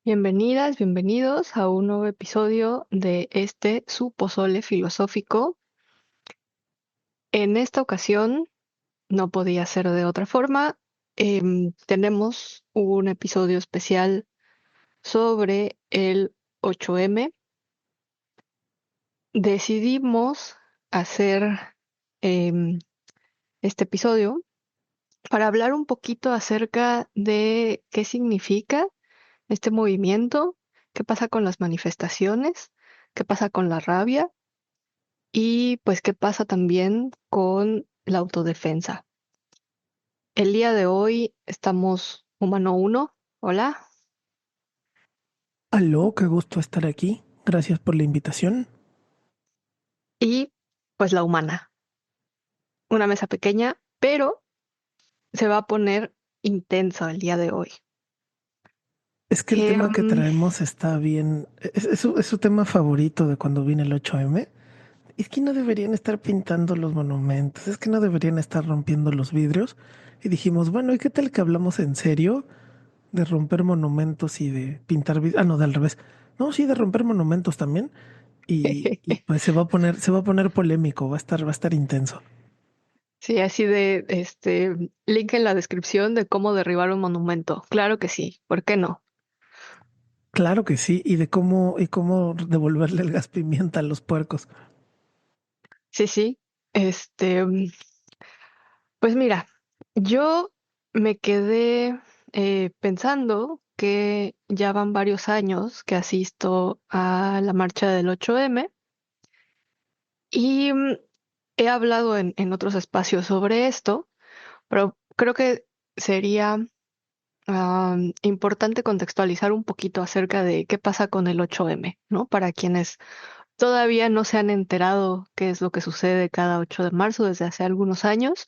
Bienvenidas, bienvenidos a un nuevo episodio de su pozole filosófico. En esta ocasión, no podía ser de otra forma, tenemos un episodio especial sobre el 8M. Decidimos hacer em, este episodio para hablar un poquito acerca de qué significa este movimiento, qué pasa con las manifestaciones, qué pasa con la rabia. Y pues, ¿qué pasa también con la autodefensa? El día de hoy estamos humano uno, hola, Aló, qué gusto estar aquí. Gracias por la invitación. y pues la humana. Una mesa pequeña, pero se va a poner intenso el día de hoy. Es que el tema que Em, traemos está bien. Es su tema favorito de cuando viene el 8M. Es que no deberían estar pintando los monumentos, es que no deberían estar rompiendo los vidrios. Y dijimos, bueno, ¿y qué tal que hablamos en serio de romper monumentos y de pintar vidrios? Ah, no, del revés. No, sí, de romper monumentos también. Y pues se va a poner polémico, va a estar intenso. sí, así de link en la descripción de cómo derribar un monumento. Claro que sí, ¿por qué no? Claro que sí, y cómo devolverle el gas pimienta a los puercos. Sí, sí. Este, Pues mira, yo me quedé pensando que ya van varios años que asisto a la marcha del 8M y he hablado en otros espacios sobre esto, pero creo que sería importante contextualizar un poquito acerca de qué pasa con el 8M, ¿no? Para quienes todavía no se han enterado qué es lo que sucede cada 8 de marzo desde hace algunos años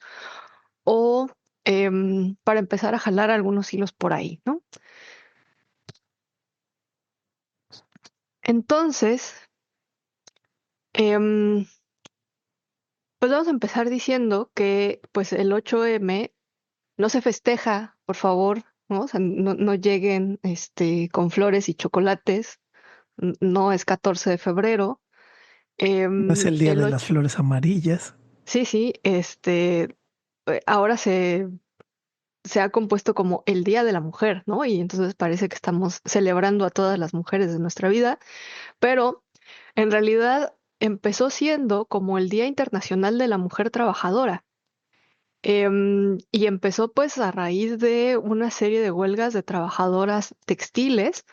o para empezar a jalar algunos hilos por ahí, ¿no? Entonces, em, pues vamos a empezar diciendo que pues el 8M no se festeja, por favor, ¿no? O sea, no lleguen con flores y chocolates, no es 14 de febrero. No es el día El de las 8, flores amarillas. sí, sí, ahora se ha compuesto como el Día de la Mujer, ¿no? Y entonces parece que estamos celebrando a todas las mujeres de nuestra vida. Pero en realidad empezó siendo como el Día Internacional de la Mujer Trabajadora. Y empezó pues a raíz de una serie de huelgas de trabajadoras textiles,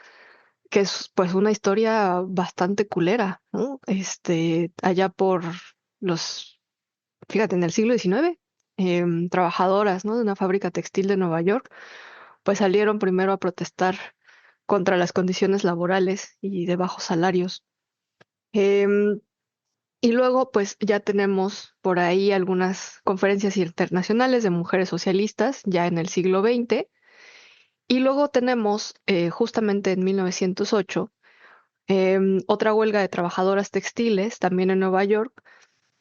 que es pues una historia bastante culera, ¿no? Allá por los, fíjate, en el siglo XIX, trabajadoras, ¿no? De una fábrica textil de Nueva York, pues salieron primero a protestar contra las condiciones laborales y de bajos salarios. Em, Y luego, pues ya tenemos por ahí algunas conferencias internacionales de mujeres socialistas ya en el siglo XX. Y luego tenemos, justamente en 1908, otra huelga de trabajadoras textiles, también en Nueva York,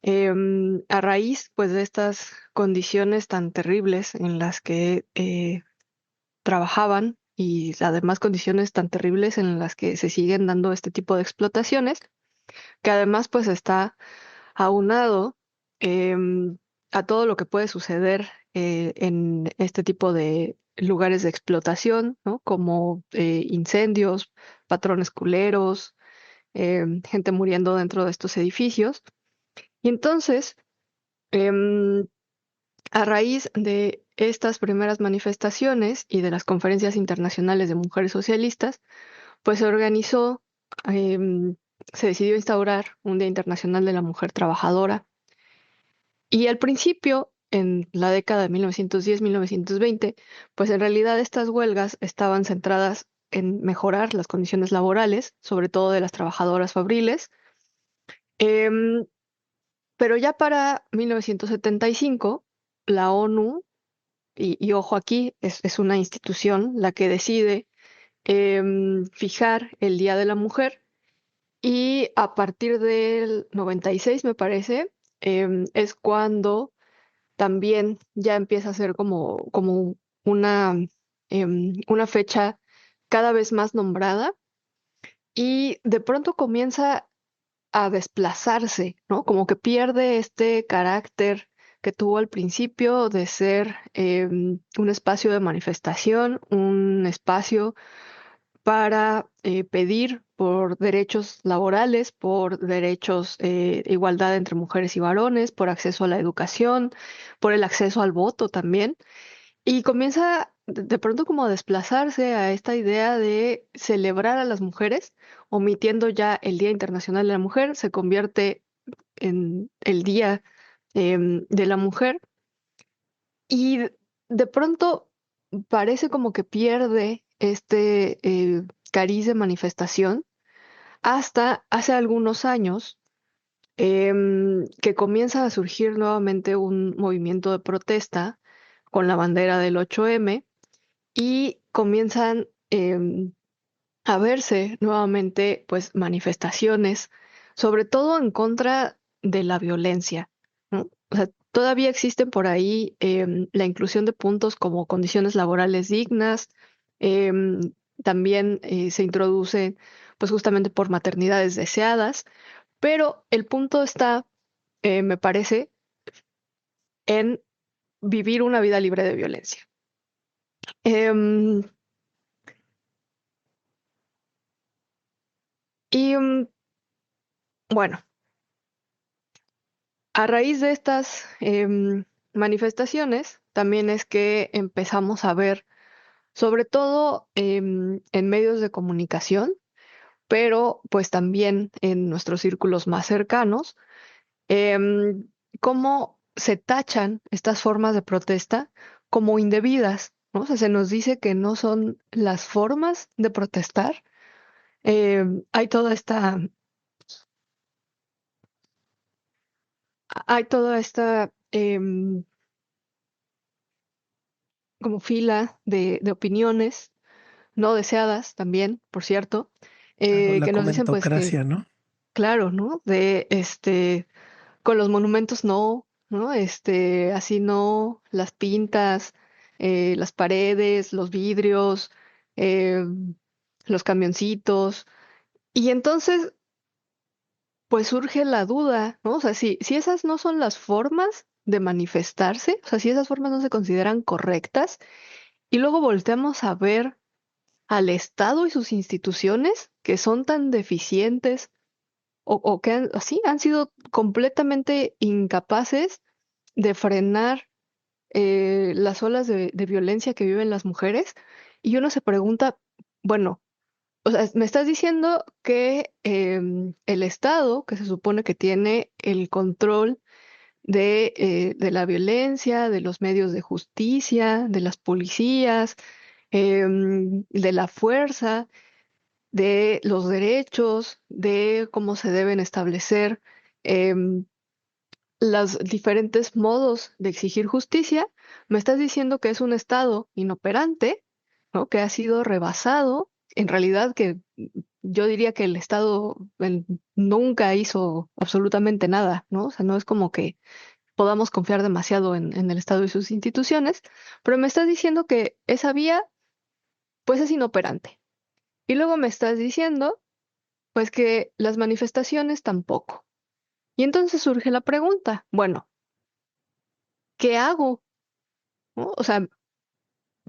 a raíz, pues, de estas condiciones tan terribles en las que trabajaban y además condiciones tan terribles en las que se siguen dando este tipo de explotaciones, que además, pues, está aunado em, a todo lo que puede suceder en este tipo de lugares de explotación, ¿no? Como incendios, patrones culeros, gente muriendo dentro de estos edificios. Y entonces, em, a raíz de estas primeras manifestaciones y de las conferencias internacionales de mujeres socialistas, pues se organizó, em, se decidió instaurar un Día Internacional de la Mujer Trabajadora. Y al principio, en la década de 1910-1920, pues en realidad estas huelgas estaban centradas en mejorar las condiciones laborales, sobre todo de las trabajadoras fabriles. Em, pero ya para 1975, la ONU, y ojo aquí, es una institución la que decide fijar el Día de la Mujer y a partir del 96, me parece, es cuando también ya empieza a ser como una fecha cada vez más nombrada y de pronto comienza a desplazarse, ¿no? Como que pierde este carácter que tuvo al principio de ser un espacio de manifestación, un espacio para pedir por derechos laborales, por derechos, igualdad entre mujeres y varones, por acceso a la educación, por el acceso al voto también. Y comienza de pronto como a desplazarse a esta idea de celebrar a las mujeres, omitiendo ya el Día Internacional de la Mujer, se convierte en el Día de la Mujer y de pronto parece como que pierde este cariz de manifestación hasta hace algunos años que comienza a surgir nuevamente un movimiento de protesta con la bandera del 8M y comienzan a verse nuevamente pues manifestaciones, sobre todo en contra de la violencia, ¿no? O sea, todavía existen por ahí la inclusión de puntos como condiciones laborales dignas, también se introduce pues justamente por maternidades deseadas, pero el punto está, me parece, en vivir una vida libre de violencia. Em, y bueno, a raíz de estas manifestaciones, también es que empezamos a ver, sobre todo en medios de comunicación, pero pues también en nuestros círculos más cercanos, em, cómo se tachan estas formas de protesta como indebidas, ¿no? O sea, se nos dice que no son las formas de protestar. Hay toda esta, hay toda esta como fila de opiniones no deseadas también, por cierto, Claro, la que nos dicen pues que, comentocracia, ¿no? claro, ¿no? De con los monumentos no, ¿no? Así no, las pintas, las paredes, los vidrios, eh, los camioncitos. Y entonces, pues surge la duda, ¿no? O sea, si esas no son las formas de manifestarse, o sea, si esas formas no se consideran correctas, y luego volteamos a ver al Estado y sus instituciones que son tan deficientes o que así han sido completamente incapaces de frenar las olas de violencia que viven las mujeres. Y uno se pregunta, bueno, o sea, me estás diciendo que el Estado, que se supone que tiene el control de la violencia, de los medios de justicia, de las policías, de la fuerza, de los derechos, de cómo se deben establecer em, los diferentes modos de exigir justicia, me estás diciendo que es un Estado inoperante, ¿no? Que ha sido rebasado, en realidad que yo diría que el Estado nunca hizo absolutamente nada, ¿no? O sea, no es como que podamos confiar demasiado en el Estado y sus instituciones, pero me estás diciendo que esa vía, pues es inoperante. Y luego me estás diciendo pues que las manifestaciones tampoco. Y entonces surge la pregunta, bueno, ¿qué hago? ¿No? O sea,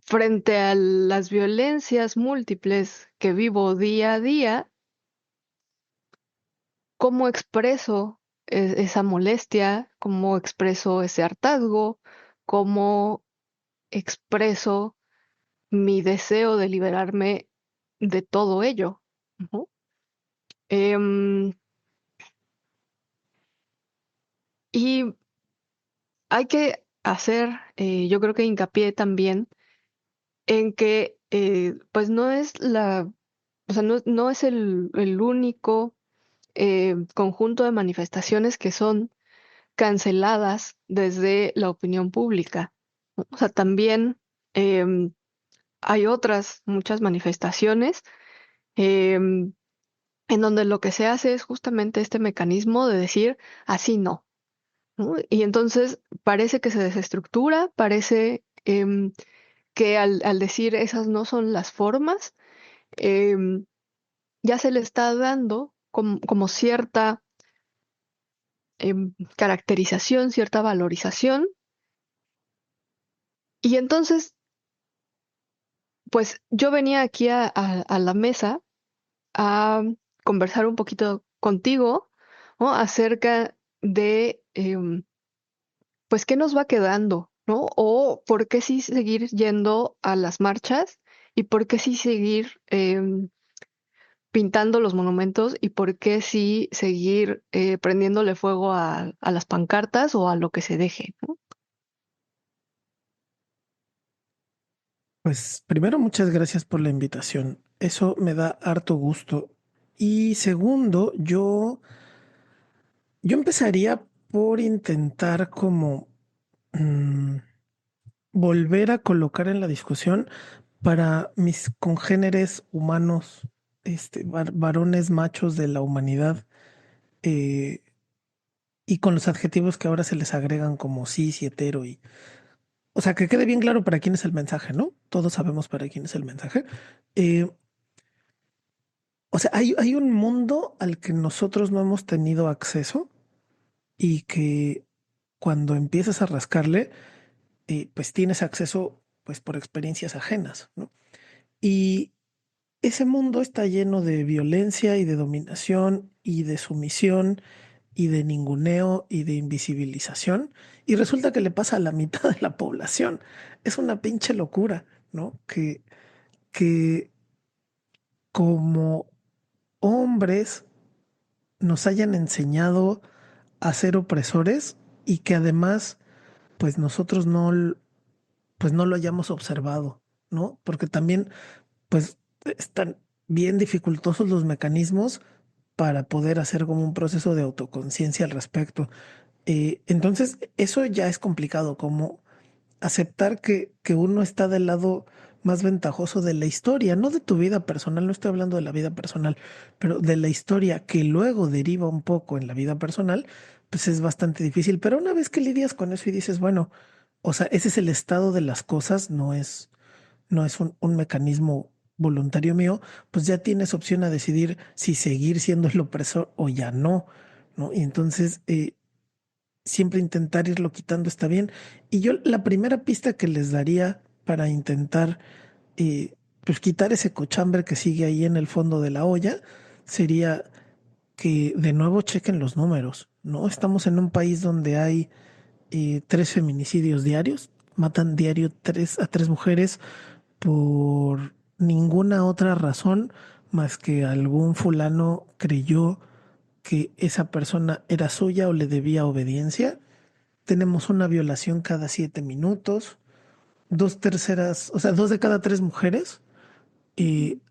frente a las violencias múltiples que vivo día a día, ¿cómo expreso esa molestia? ¿Cómo expreso ese hartazgo? ¿Cómo expreso mi deseo de liberarme de todo ello? Ujú. Em, y hay que hacer, yo creo que hincapié también en que pues no es o sea, no es el único conjunto de manifestaciones que son canceladas desde la opinión pública, ¿no? O sea, también em, hay otras muchas manifestaciones em, en donde lo que se hace es justamente este mecanismo de decir así no, ¿no? Y entonces parece que se desestructura, parece que al decir esas no son las formas, em, ya se le está dando como cierta caracterización, cierta valorización. Y entonces, pues yo venía aquí a la mesa a conversar un poquito contigo, ¿no? Acerca de, pues, qué nos va quedando, ¿no? O por qué sí seguir yendo a las marchas y por qué sí seguir pintando los monumentos y por qué sí seguir prendiéndole fuego a las pancartas o a lo que se deje, ¿no? Pues primero, muchas gracias por la invitación. Eso me da harto gusto. Y segundo, yo empezaría por intentar como mm, volver a colocar en la discusión para mis congéneres humanos, varones machos de la humanidad, eh, y con los adjetivos que ahora se les agregan como cis y hetero y, o sea, que quede bien claro para quién es el mensaje, ¿no? Todos sabemos para quién es el mensaje. Eh, o sea, hay un mundo al que nosotros no hemos tenido acceso y que cuando empiezas a rascarle, pues tienes acceso pues por experiencias ajenas, ¿no? Y ese mundo está lleno de violencia y de dominación y de sumisión y de ninguneo y de invisibilización. Y resulta que le pasa a la mitad de la población. Es una pinche locura, ¿no? Que como hombres nos hayan enseñado a ser opresores y que además, pues nosotros no, pues no lo hayamos observado, ¿no? Porque también, pues están bien dificultosos los mecanismos para poder hacer como un proceso de autoconciencia al respecto. Entonces, eso ya es complicado, como aceptar que uno está del lado más ventajoso de la historia, no de tu vida personal, no estoy hablando de la vida personal, pero de la historia que luego deriva un poco en la vida personal, pues es bastante difícil. Pero una vez que lidias con eso y dices, bueno, o sea, ese es el estado de las cosas, no es un mecanismo voluntario mío, pues ya tienes opción a decidir si seguir siendo el opresor o ya no, ¿no? Y entonces, siempre intentar irlo quitando está bien. Y yo la primera pista que les daría para intentar pues quitar ese cochambre que sigue ahí en el fondo de la olla sería que de nuevo chequen los números, ¿no? Estamos en un país donde hay 3 feminicidios diarios, matan diario a 3 mujeres por ninguna otra razón más que algún fulano creyó que esa persona era suya o le debía obediencia. Tenemos una violación cada 7 minutos. 2/3, o sea, 2 de cada 3 mujeres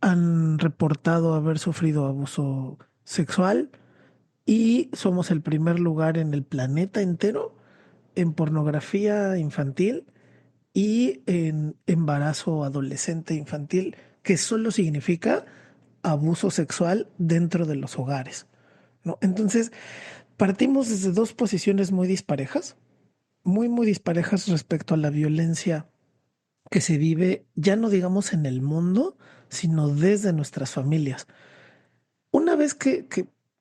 han reportado haber sufrido abuso sexual y somos el primer lugar en el planeta entero en pornografía infantil y en embarazo adolescente infantil, que solo significa abuso sexual dentro de los hogares, ¿no? Entonces, partimos desde dos posiciones muy disparejas, muy disparejas respecto a la violencia que se vive, ya no digamos en el mundo, sino desde nuestras familias. Una vez que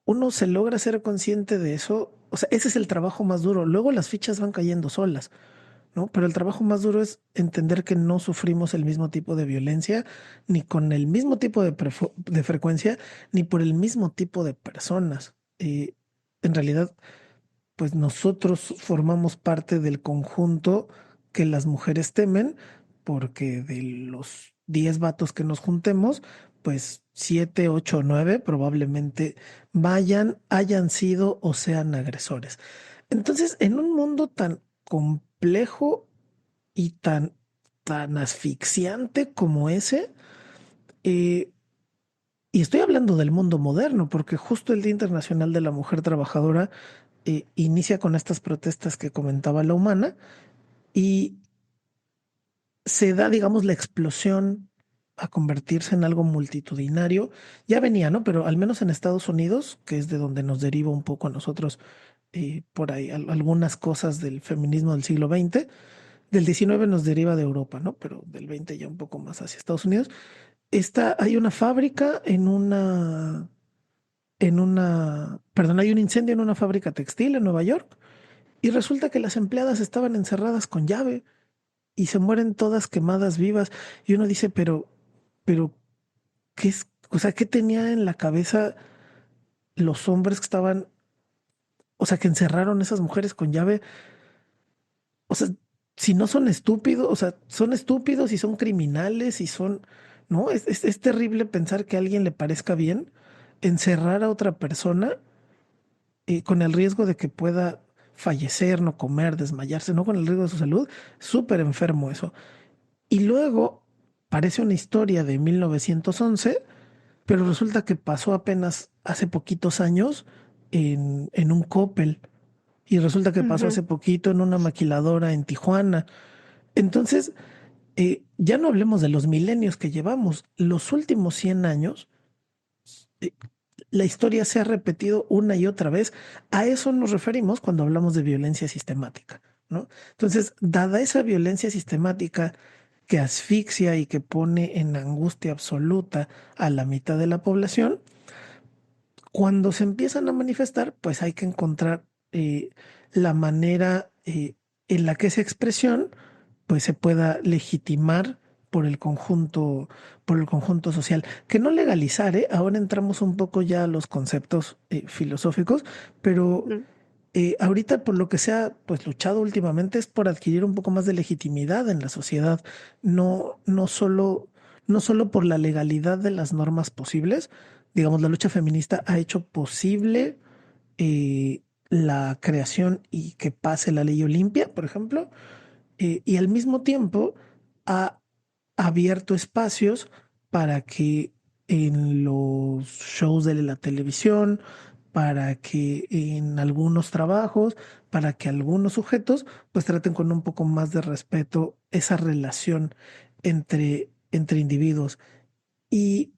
uno se logra ser consciente de eso, o sea, ese es el trabajo más duro. Luego las fichas van cayendo solas, ¿no? Pero el trabajo más duro es entender que no sufrimos el mismo tipo de violencia, ni con el mismo tipo de frecuencia, ni por el mismo tipo de personas. En realidad, pues nosotros formamos parte del conjunto que las mujeres temen, porque de los 10 vatos que nos juntemos, pues 7, 8 o 9 probablemente hayan sido o sean agresores. Entonces, en un mundo tan complejo y tan asfixiante como ese, eh, y estoy hablando del mundo moderno, porque justo el Día Internacional de la Mujer Trabajadora inicia con estas protestas que comentaba la humana y se da, digamos, la explosión a convertirse en algo multitudinario. Ya venía, ¿no? Pero al menos en Estados Unidos, que es de donde nos deriva un poco a nosotros por ahí algunas cosas del feminismo del siglo XX, del XIX nos deriva de Europa, ¿no? Pero del XX ya un poco más hacia Estados Unidos. hay una fábrica perdón, hay un incendio en una fábrica textil en Nueva York y resulta que las empleadas estaban encerradas con llave y se mueren todas quemadas vivas. Y uno dice, pero, ¿qué es? O sea, ¿qué tenía en la cabeza los hombres que estaban, o sea, que encerraron a esas mujeres con llave? O sea, si no son estúpidos, o sea, son estúpidos y son criminales y son, no, es terrible pensar que a alguien le parezca bien encerrar a otra persona con el riesgo de que pueda fallecer, no comer, desmayarse, no con el riesgo de su salud. Súper enfermo eso. Y luego parece una historia de 1911, pero resulta que pasó apenas hace poquitos años en un Coppel. Y resulta que pasó Ujú. hace poquito en una maquiladora en Tijuana. Entonces, ya no hablemos de los milenios que llevamos. Los últimos 100 años, eh, la historia se ha repetido una y otra vez. A eso nos referimos cuando hablamos de violencia sistemática, ¿no? Entonces, dada esa violencia sistemática que asfixia y que pone en angustia absoluta a la mitad de la población, cuando se empiezan a manifestar, pues hay que encontrar la manera en la que esa expresión pues se pueda legitimar por por el conjunto social. Que no legalizar, ¿eh? Ahora entramos un poco ya a los conceptos filosóficos, pero Mm. ahorita por lo que se ha pues luchado últimamente es por adquirir un poco más de legitimidad en la sociedad, no solo por la legalidad de las normas posibles. Digamos, la lucha feminista ha hecho posible la creación y que pase la ley Olimpia, por ejemplo, y al mismo tiempo ha abierto espacios para que en los shows de la televisión, para que en algunos trabajos, para que algunos sujetos pues traten con un poco más de respeto esa relación entre individuos. Y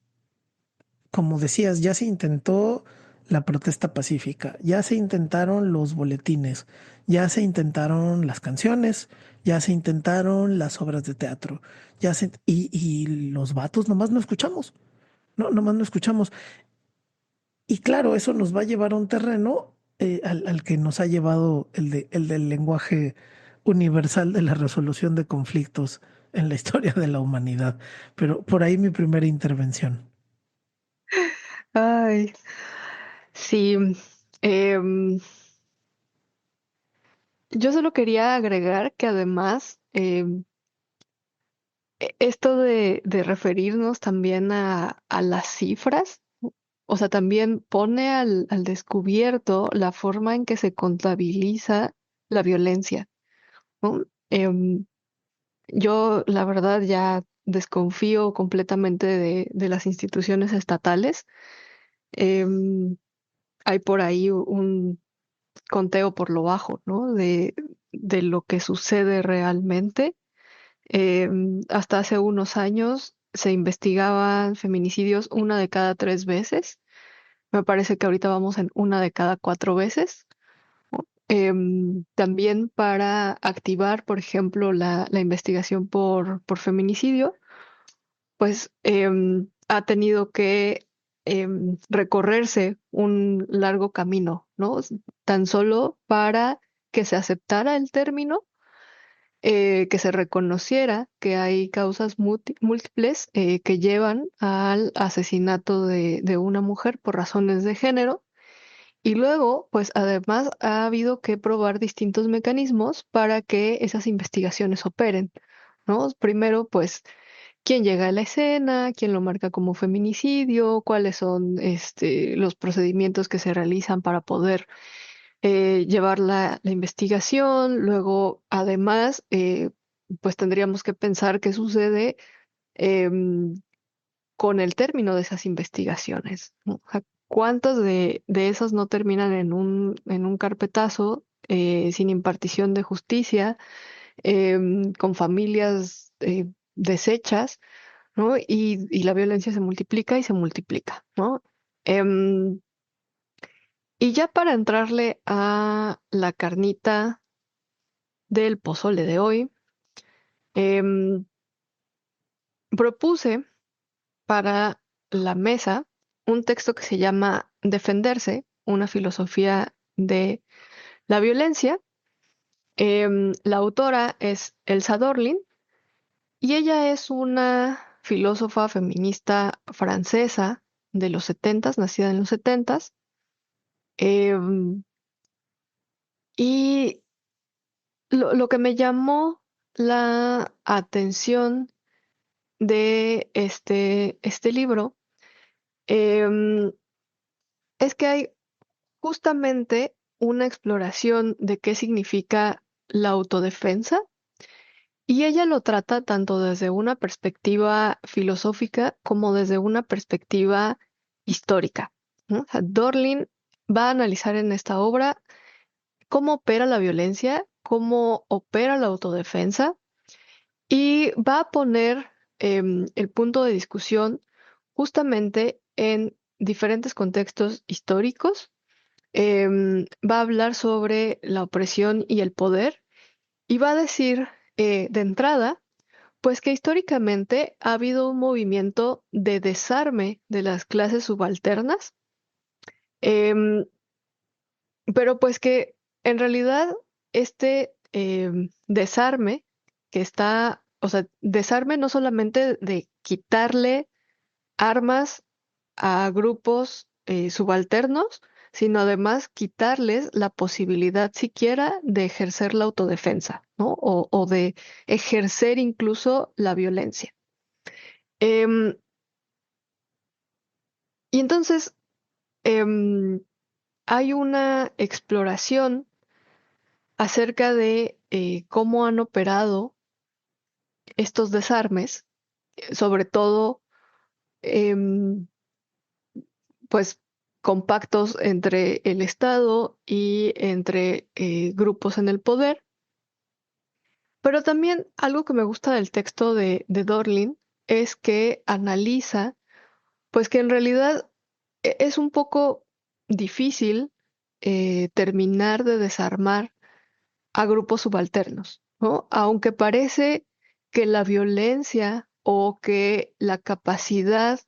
como decías, ya se intentó la protesta pacífica, ya se intentaron los boletines, ya se intentaron las canciones, ya se intentaron las obras de teatro, y los vatos nomás no escuchamos, no, nomás no escuchamos. Y claro, eso nos va a llevar a un terreno al que nos ha llevado el del lenguaje universal de la resolución de conflictos en la historia de la humanidad. Pero por ahí mi primera intervención. Ay, sí. em, yo solo quería agregar que además esto de referirnos también a las cifras, o sea, también pone al descubierto la forma en que se contabiliza la violencia, ¿no? Yo, la verdad, ya desconfío completamente de las instituciones estatales. Em, Hay por ahí un conteo por lo bajo, ¿no? De lo que sucede realmente. Hasta hace unos años se investigaban feminicidios una de cada 3 veces. Me parece que ahorita vamos en una de cada 4 veces. También para activar, por ejemplo, la investigación por feminicidio, pues ha tenido que recorrerse un largo camino, ¿no? Tan solo para que se aceptara el término, que se reconociera que hay causas múltiples que llevan al asesinato de una mujer por razones de género. Y luego, pues además ha habido que probar distintos mecanismos para que esas investigaciones operen, ¿no? Primero, pues quién llega a la escena, quién lo marca como feminicidio, cuáles son los procedimientos que se realizan para poder llevar la investigación. Luego, además, pues tendríamos que pensar qué sucede em, con el término de esas investigaciones, ¿no? O sea, ¿cuántos de esos no terminan en un carpetazo sin impartición de justicia, con familias deshechas? ¿No? Y la violencia se multiplica y se multiplica, ¿no? Em, y ya para entrarle a la carnita del pozole de hoy, em, propuse para la mesa un texto que se llama Defenderse, una filosofía de la violencia. La autora es Elsa Dorlin y ella es una filósofa feminista francesa de los setentas, nacida en los setentas. em, y lo que me llamó la atención de este libro em, es que hay justamente una exploración de qué significa la autodefensa y ella lo trata tanto desde una perspectiva filosófica como desde una perspectiva histórica, ¿no? O sea, Dorlin va a analizar en esta obra cómo opera la violencia, cómo opera la autodefensa y va a poner el punto de discusión justamente en diferentes contextos históricos. Va a hablar sobre la opresión y el poder y va a decir de entrada, pues que históricamente ha habido un movimiento de desarme de las clases subalternas, em, pero pues que en realidad este desarme que está, o sea, desarme no solamente de quitarle armas a grupos subalternos, sino además quitarles la posibilidad siquiera de ejercer la autodefensa, ¿no? O de ejercer incluso la violencia. Em, y entonces em, hay una exploración acerca de cómo han operado estos desarmes, sobre todo em, pues con pactos entre el Estado y entre grupos en el poder. Pero también algo que me gusta del texto de Dorlin es que analiza, pues que en realidad es un poco difícil terminar de desarmar a grupos subalternos, ¿no? Aunque parece que la violencia o que la capacidad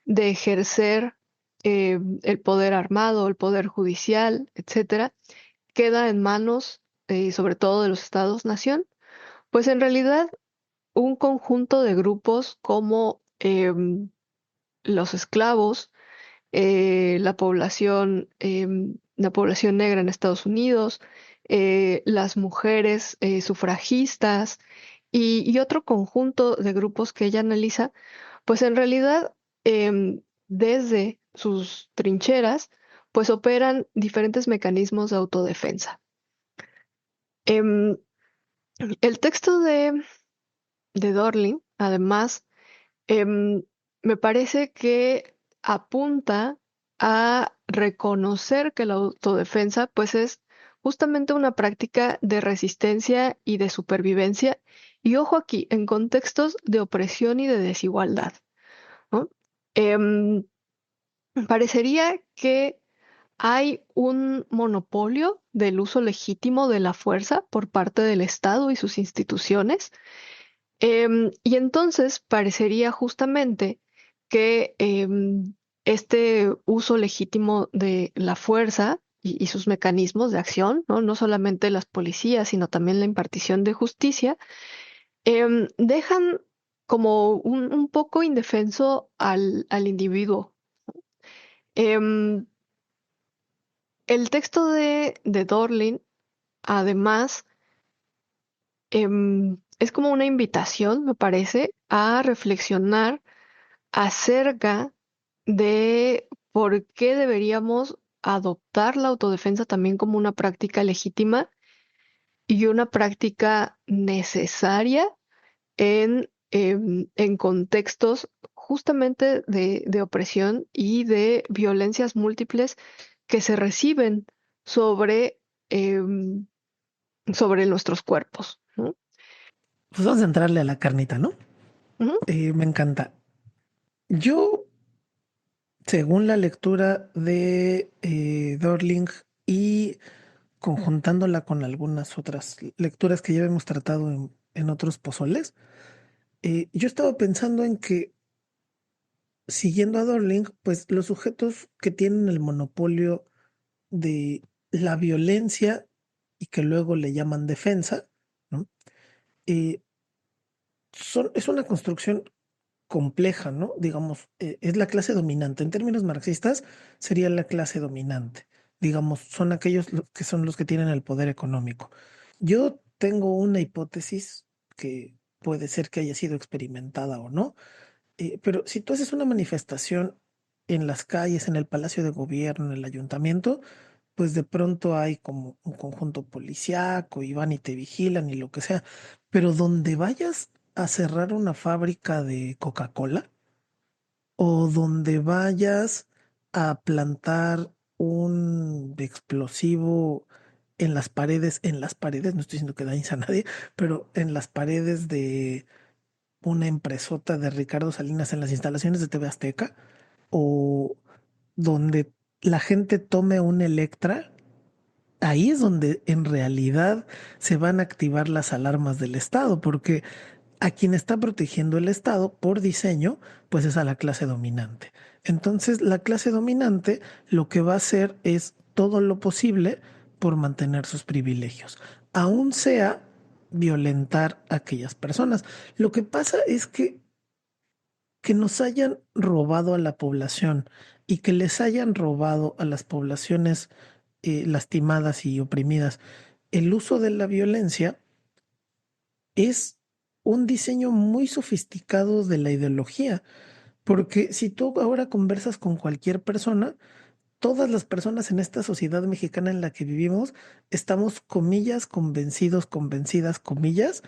de ejercer el poder armado, el poder judicial, etcétera, queda en manos, sobre todo de los estados-nación, pues en realidad un conjunto de grupos como los esclavos, la población negra en Estados Unidos, las mujeres sufragistas y otro conjunto de grupos que ella analiza, pues en realidad desde sus trincheras, pues operan diferentes mecanismos de autodefensa. Em, el texto de Dorling, además, em, me parece que apunta a reconocer que la autodefensa, pues es justamente una práctica de resistencia y de supervivencia, y ojo aquí, en contextos de opresión y de desigualdad, ¿no? Em, Parecería que hay un monopolio del uso legítimo de la fuerza por parte del Estado y sus instituciones. Y entonces parecería justamente que este uso legítimo de la fuerza y sus mecanismos de acción, ¿no? No solamente las policías, sino también la impartición de justicia, dejan como un poco indefenso al individuo. Em, el texto de Dorlin, además, es como una invitación, me parece, a reflexionar acerca de por qué deberíamos adoptar la autodefensa también como una práctica legítima y una práctica necesaria en contextos justamente de opresión y de violencias múltiples que se reciben sobre, em, sobre nuestros cuerpos, ¿no? Pues vamos a entrarle a la carnita, ¿no? Ujú, Me encanta. Yo, según la lectura de Dorling y conjuntándola con algunas otras lecturas que ya hemos tratado en otros pozoles, yo estaba pensando en que siguiendo a Dorling, pues los sujetos que tienen el monopolio de la violencia y que luego le llaman defensa, ¿no? Eh, es una construcción compleja, ¿no? Digamos, es la clase dominante. En términos marxistas, sería la clase dominante. Digamos, son aquellos que son los que tienen el poder económico. Yo tengo una hipótesis que puede ser que haya sido experimentada o no, pero si tú haces una manifestación en las calles, en el Palacio de Gobierno, en el ayuntamiento, pues de pronto hay como un conjunto policíaco y van y te vigilan y lo que sea. Pero donde vayas a cerrar una fábrica de Coca-Cola o donde vayas a plantar un explosivo en las paredes, no estoy diciendo que dañes a nadie, pero en las paredes de una empresota de Ricardo Salinas en las instalaciones de TV Azteca o donde la gente tome un Electra, ahí es donde en realidad se van a activar las alarmas del Estado, porque a quien está protegiendo el Estado por diseño, pues es a la clase dominante. Entonces, la clase dominante lo que va a hacer es todo lo posible por mantener sus privilegios, aun sea violentar a aquellas personas. Lo que pasa es que nos hayan robado a la población y que les hayan robado a las poblaciones lastimadas y oprimidas el uso de la violencia es un diseño muy sofisticado de la ideología, porque si tú ahora conversas con cualquier persona, todas las personas en esta sociedad mexicana en la que vivimos estamos, comillas, convencidos, convencidas, comillas,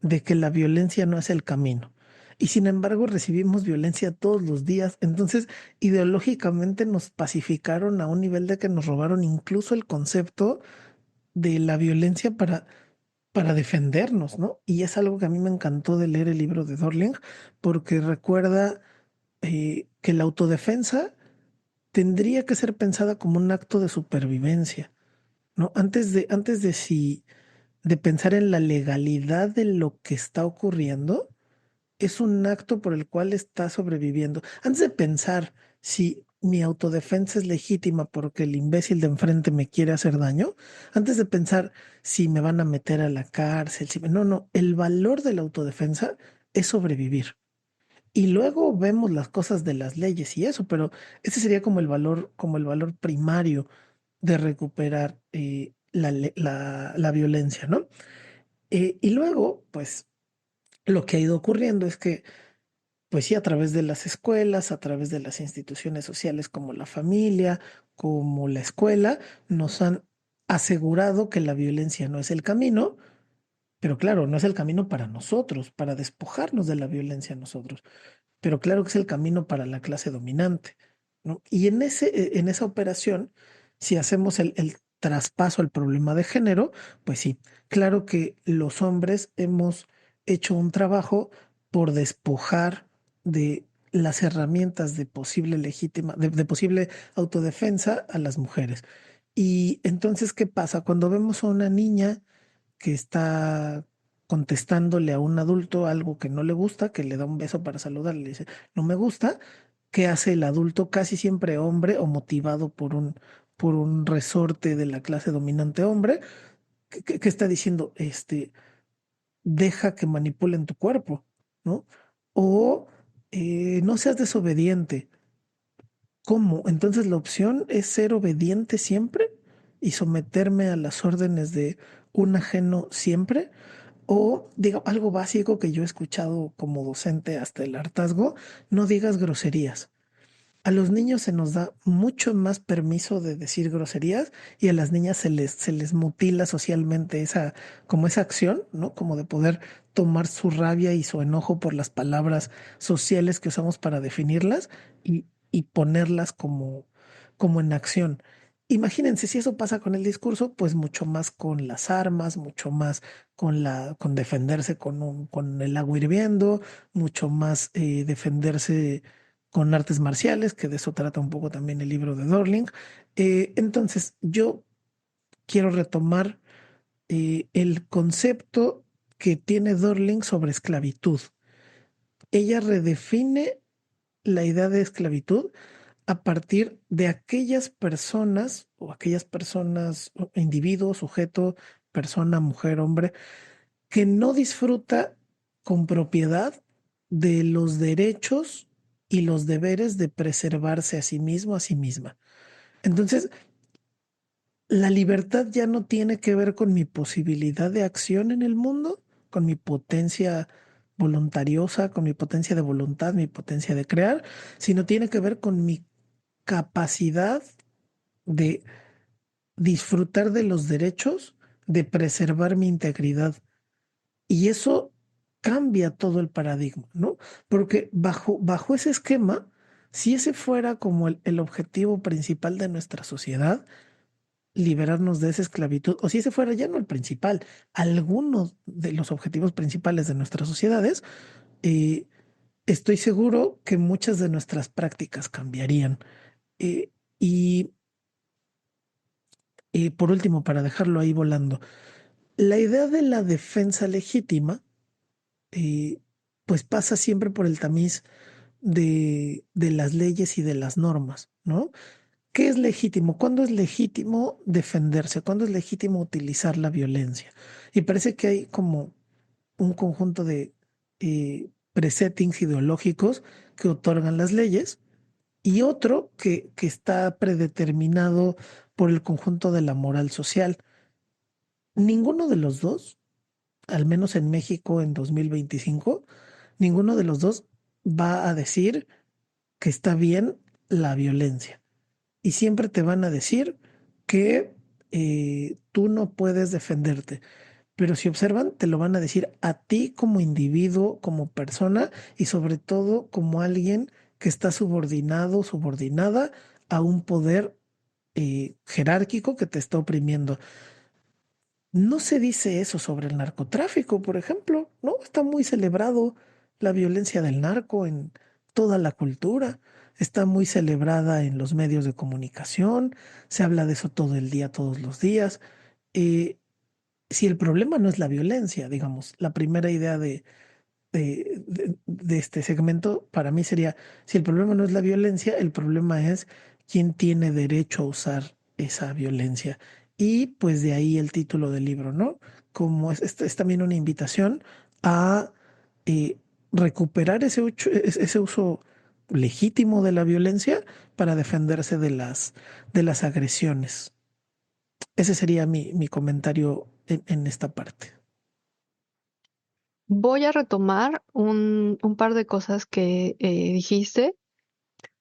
de que la violencia no es el camino. Y sin embargo recibimos violencia todos los días. Entonces, ideológicamente nos pacificaron a un nivel de que nos robaron incluso el concepto de la violencia para defendernos, ¿no? Y es algo que a mí me encantó de leer el libro de Dorling, porque recuerda que la autodefensa tendría que ser pensada como un acto de supervivencia, ¿no? De pensar en la legalidad de lo que está ocurriendo, es un acto por el cual está sobreviviendo. Antes de pensar si mi autodefensa es legítima porque el imbécil de enfrente me quiere hacer daño, antes de pensar si me van a meter a la cárcel, no, no, el valor de la autodefensa es sobrevivir. Y luego vemos las cosas de las leyes y eso, pero ese sería como el valor primario de recuperar la violencia, ¿no? Y luego, pues, lo que ha ido ocurriendo es que pues sí, a través de las escuelas, a través de las instituciones sociales como la familia, como la escuela, nos han asegurado que la violencia no es el camino, pero claro, no es el camino para nosotros, para despojarnos de la violencia nosotros, pero claro que es el camino para la clase dominante, ¿no? Y en esa operación, si hacemos el traspaso al problema de género, pues sí, claro que los hombres hemos hecho un trabajo por despojar de las herramientas de posible autodefensa a las mujeres. Y entonces, ¿qué pasa? Cuando vemos a una niña que está contestándole a un adulto algo que no le gusta, que le da un beso para saludarle, le dice, no me gusta, ¿qué hace el adulto? Casi siempre hombre o motivado por un resorte de la clase dominante hombre, que está diciendo, deja que manipulen tu cuerpo, ¿no? O no seas desobediente. ¿Cómo? Entonces la opción es ser obediente siempre y someterme a las órdenes de un ajeno siempre. O diga algo básico que yo he escuchado como docente hasta el hartazgo, no digas groserías. A los niños se nos da mucho más permiso de decir groserías y a las niñas se les mutila socialmente como esa acción, ¿no? Como de poder tomar su rabia y su enojo por las palabras sociales que usamos para definirlas y ponerlas como en acción. Imagínense si eso pasa con el discurso, pues mucho más con las armas, mucho más con defenderse con el agua hirviendo, mucho más defenderse con artes marciales, que de eso trata un poco también el libro de Dorling. Entonces, yo quiero retomar el concepto que tiene Dorling sobre esclavitud. Ella redefine la idea de esclavitud a partir de aquellas personas o aquellas personas, o individuo, sujeto, persona, mujer, hombre, que no disfruta con propiedad de los derechos y los deberes de preservarse a sí mismo, a sí misma. Entonces, la libertad ya no tiene que ver con mi posibilidad de acción en el mundo, con mi potencia voluntariosa, con mi potencia de voluntad, mi potencia de crear, sino tiene que ver con mi capacidad de disfrutar de los derechos, de preservar mi integridad. Y eso cambia todo el paradigma, ¿no? Porque bajo ese esquema, si ese fuera como el objetivo principal de nuestra sociedad, liberarnos de esa esclavitud, o si ese fuera ya no el principal, algunos de los objetivos principales de nuestras sociedades, eh, estoy seguro que muchas de nuestras prácticas cambiarían. Eh, y por último, para dejarlo ahí volando, la idea de la defensa legítima, eh, pues pasa siempre por el tamiz de las leyes y de las normas, ¿no? ¿Qué es legítimo? ¿Cuándo es legítimo defenderse? ¿Cuándo es legítimo utilizar la violencia? Y parece que hay como un conjunto de presettings ideológicos que otorgan las leyes y otro que está predeterminado por el conjunto de la moral social. Ninguno de los dos, al menos en México en 2025, ninguno de los dos va a decir que está bien la violencia. Y siempre te van a decir que tú no puedes defenderte. Pero si observan, te lo van a decir a ti como individuo, como persona y sobre todo como alguien que está subordinado, subordinada a un poder jerárquico que te está oprimiendo. No se dice eso sobre el narcotráfico, por ejemplo, ¿no? Está muy celebrado la violencia del narco en toda la cultura, está muy celebrada en los medios de comunicación, se habla de eso todo el día, todos los días. Eh, si el problema no es la violencia, digamos, la primera idea de este segmento para mí sería, si el problema no es la violencia, el problema es quién tiene derecho a usar esa violencia. Y pues de ahí el título del libro, ¿no? Como es también una invitación a eh, recuperar ese uso legítimo de la violencia para defenderse de las agresiones. Ese sería mi comentario en esta parte. Voy a retomar un par de cosas que dijiste.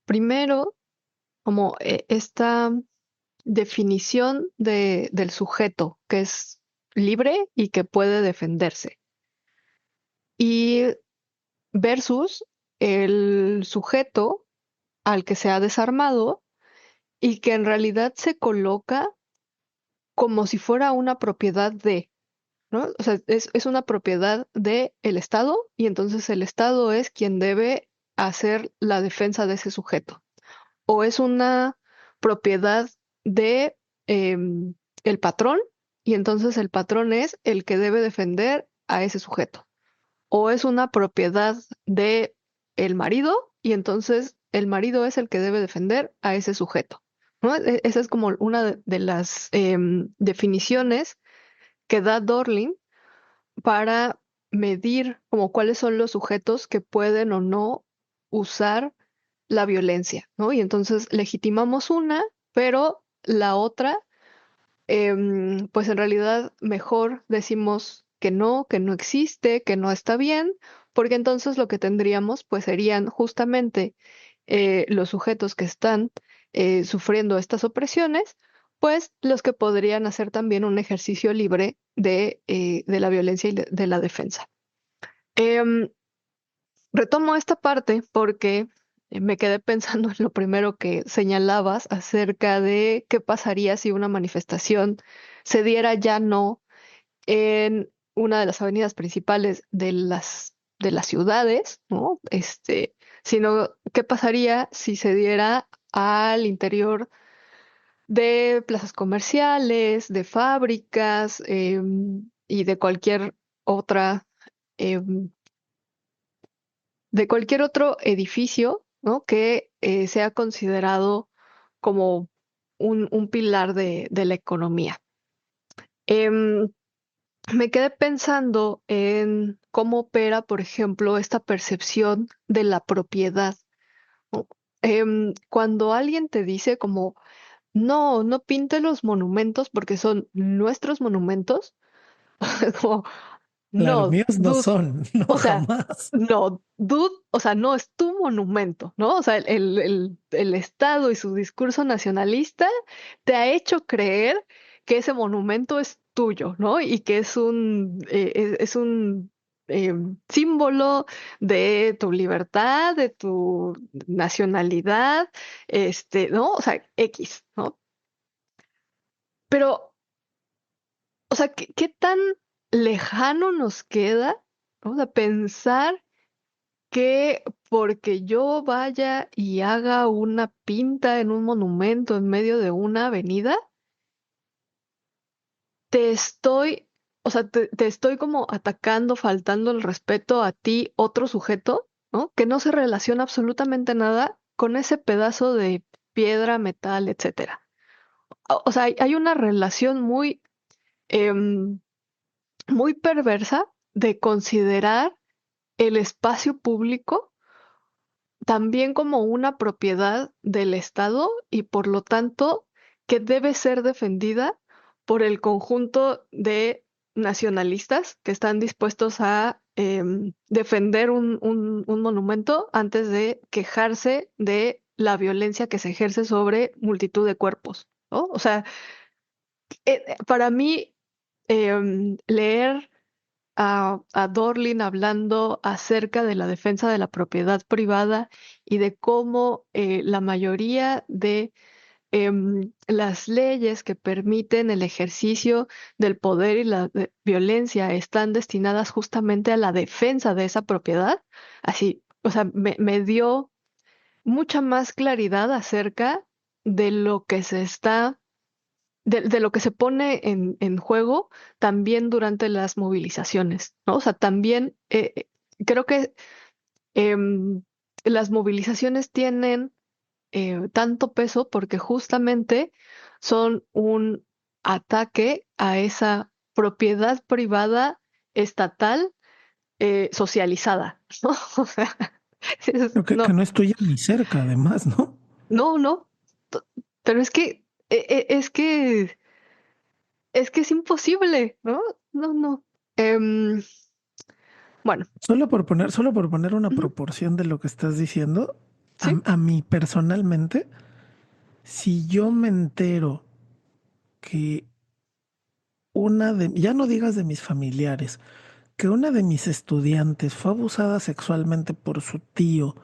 Primero, como esta definición del sujeto que es libre y que puede defenderse. Y versus el sujeto al que se ha desarmado y que en realidad se coloca como si fuera una propiedad de, ¿no? O sea, es una propiedad del Estado y entonces el Estado es quien debe hacer la defensa de ese sujeto. O es una propiedad de el patrón y entonces el patrón es el que debe defender a ese sujeto. O es una propiedad de el marido y entonces el marido es el que debe defender a ese sujeto, ¿no? Esa es como una de las definiciones que da Dorling para medir como cuáles son los sujetos que pueden o no usar la violencia, ¿no? Y entonces legitimamos una, pero la otra, pues en realidad mejor decimos que no existe, que no está bien, porque entonces lo que tendríamos pues serían justamente los sujetos que están sufriendo estas opresiones, pues los que podrían hacer también un ejercicio libre de la violencia y de la defensa. Em, Retomo esta parte porque me quedé pensando en lo primero que señalabas acerca de qué pasaría si una manifestación se diera ya no en una de las avenidas principales de las ciudades, ¿no? Sino qué pasaría si se diera al interior de plazas comerciales, de fábricas, y otra, em, de cualquier otro edificio ¿no? Que sea considerado como un pilar de la economía. Em, Me quedé pensando en cómo opera, por ejemplo, esta percepción de la propiedad, ¿no? Cuando alguien te dice como, no, no pinte los monumentos porque son nuestros monumentos, como, Claro, no, míos no dude, son, no o sea, jamás. no, dude, o sea, no es tu monumento, ¿no? O sea, el Estado y su discurso nacionalista te ha hecho creer que ese monumento es tuyo, ¿no? Y que es un símbolo de tu libertad, de tu nacionalidad, ¿no? O sea, X, ¿no? Pero, o sea, ¿qué tan lejano nos queda, ¿no? O sea, pensar que porque yo vaya y haga una pinta en un monumento en medio de una avenida, te estoy, o sea, te estoy como atacando, faltando el respeto a ti, otro sujeto, ¿no? Que no se relaciona absolutamente nada con ese pedazo de piedra, metal, etcétera. O sea, hay una relación em, muy perversa de considerar el espacio público también como una propiedad del Estado y por lo tanto que debe ser defendida por el conjunto de nacionalistas que están dispuestos a defender un monumento antes de quejarse de la violencia que se ejerce sobre multitud de cuerpos, ¿no? O sea, para mí leer a Dorlin hablando acerca de la defensa de la propiedad privada y de cómo la mayoría de las leyes que permiten el ejercicio del poder y la violencia están destinadas justamente a la defensa de esa propiedad. Así, o sea, me dio mucha más claridad acerca de lo que se está de lo que se pone en juego también durante las movilizaciones, ¿no? O sea, también creo que em, las movilizaciones tienen tanto peso porque justamente son un ataque a esa propiedad privada estatal socializada, ¿no? O sea, Creo que no, no estoy ni cerca, además, ¿no? no, no, t- pero es que es imposible, ¿no? No, no. Em, bueno, Solo por poner una ujú, proporción de lo que estás diciendo, sí, a mí personalmente, si yo me entero que ya no digas de mis familiares, que una de mis estudiantes fue abusada sexualmente por su tío,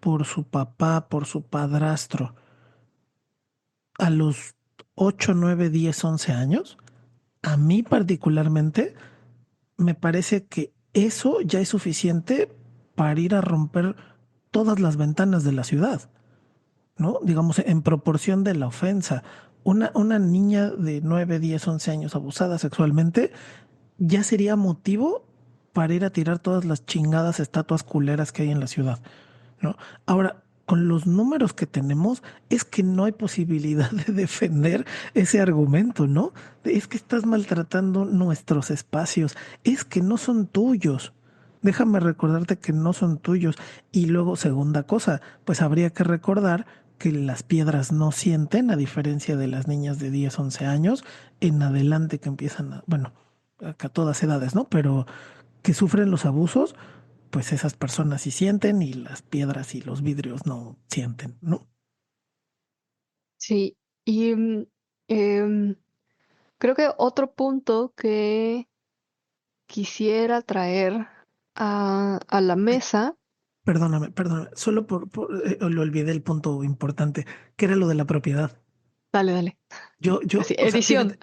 por su papá, por su padrastro, a los 8 9 10 11 años, a mí particularmente me parece que eso ya es suficiente para ir a romper todas las ventanas de la ciudad, ¿no? Digamos, en proporción de la ofensa. Una niña de 9 10 11 años abusada sexualmente ya sería motivo para ir a tirar todas las chingadas estatuas culeras que hay en la ciudad, ¿no? Ahora, con los números que tenemos, es que no hay posibilidad de defender ese argumento, ¿no? Es que estás maltratando nuestros espacios, es que no son tuyos. Déjame recordarte que no son tuyos. Y luego, segunda cosa, pues habría que recordar que las piedras no sienten, a diferencia de las niñas de 10 11 años, en adelante que empiezan a, bueno, a todas edades, ¿no? Pero que sufren los abusos, pues esas personas sí sienten y las piedras y los vidrios no sienten, ¿no? sí. Y em, creo que otro punto que quisiera traer a la Ay, mesa, perdóname, solo lo olvidé el punto importante, que era lo de la propiedad. dale, dale, así, O sea, edición. fíjate,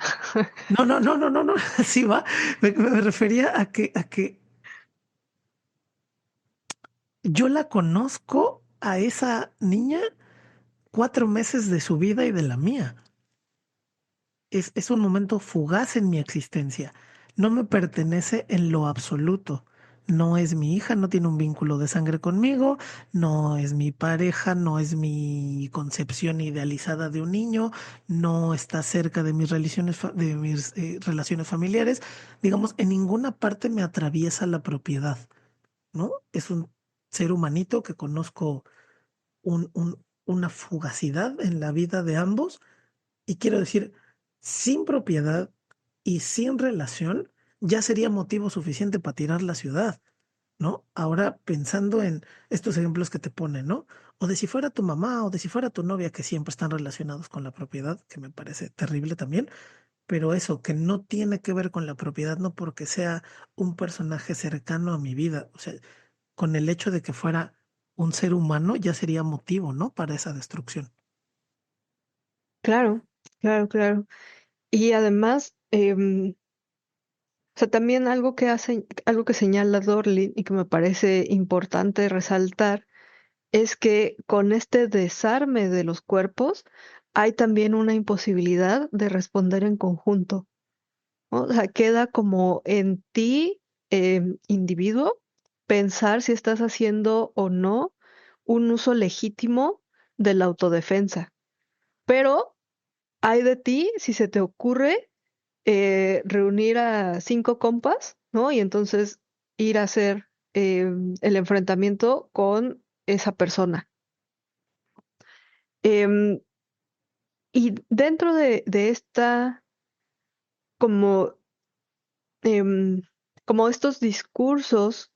no, así va. Me refería a que yo la conozco a esa niña 4 meses de su vida y de la mía. Es un momento fugaz en mi existencia. No me pertenece en lo absoluto. no es mi hija, no tiene un vínculo de sangre conmigo, no es mi pareja, no es mi concepción idealizada de un niño, no está cerca de mis relaciones, de mis relaciones familiares. Digamos, en ninguna parte me atraviesa la propiedad, ¿no? Es un ser humanito que conozco una fugacidad en la vida de ambos y quiero decir, sin propiedad y sin relación, ya sería motivo suficiente para tirar la ciudad, ¿no? Ahora pensando en estos ejemplos que te ponen, ¿no? O de si fuera tu mamá o de si fuera tu novia, que siempre están relacionados con la propiedad, que me parece terrible también, pero eso, que no tiene que ver con la propiedad, no porque sea un personaje cercano a mi vida, o sea, con el hecho de que fuera un ser humano, ya sería motivo, ¿no? Para esa destrucción. Claro, claro, claro. Y además, o sea, también algo que señala Dorlin y que me parece importante resaltar es que con este desarme de los cuerpos hay también una imposibilidad de responder en conjunto, ¿no? O sea, queda como en ti, individuo, pensar si estás haciendo o no un uso legítimo de la autodefensa. Pero hay de ti si se te ocurre reunir a 5 compas, ¿no? Y entonces ir a hacer el enfrentamiento con esa persona. Em, y dentro de esta, como, em, como estos discursos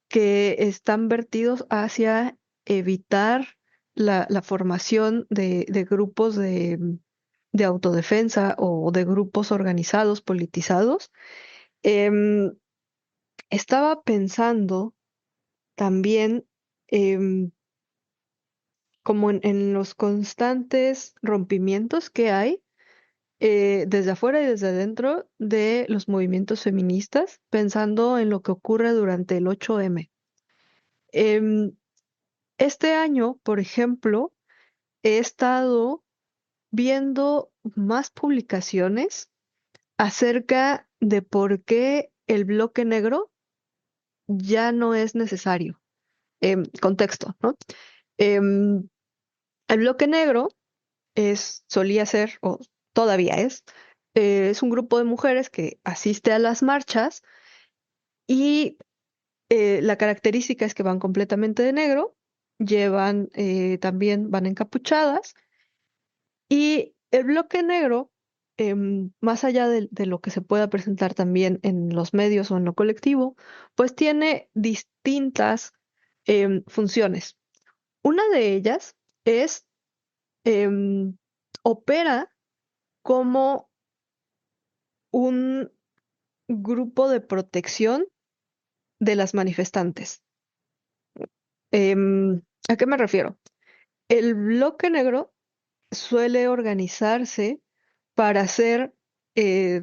que están vertidos hacia evitar la formación de grupos de autodefensa o de grupos organizados, politizados, em, estaba pensando también como en los constantes rompimientos que hay desde afuera y desde adentro de los movimientos feministas, pensando en lo que ocurre durante el 8M. Em, este año, por ejemplo, he estado viendo más publicaciones acerca de por qué el bloque negro ya no es necesario. Contexto, ¿no? Em, el bloque negro solía ser, o todavía es un grupo de mujeres que asiste a las marchas y la característica es que van completamente de negro, también van encapuchadas y el bloque negro, más allá de lo que se pueda presentar también en los medios o en lo colectivo, pues tiene distintas funciones. Una de ellas es, em, opera como un grupo de protección de las manifestantes. ¿A qué me refiero? El bloque negro suele organizarse para ser eh,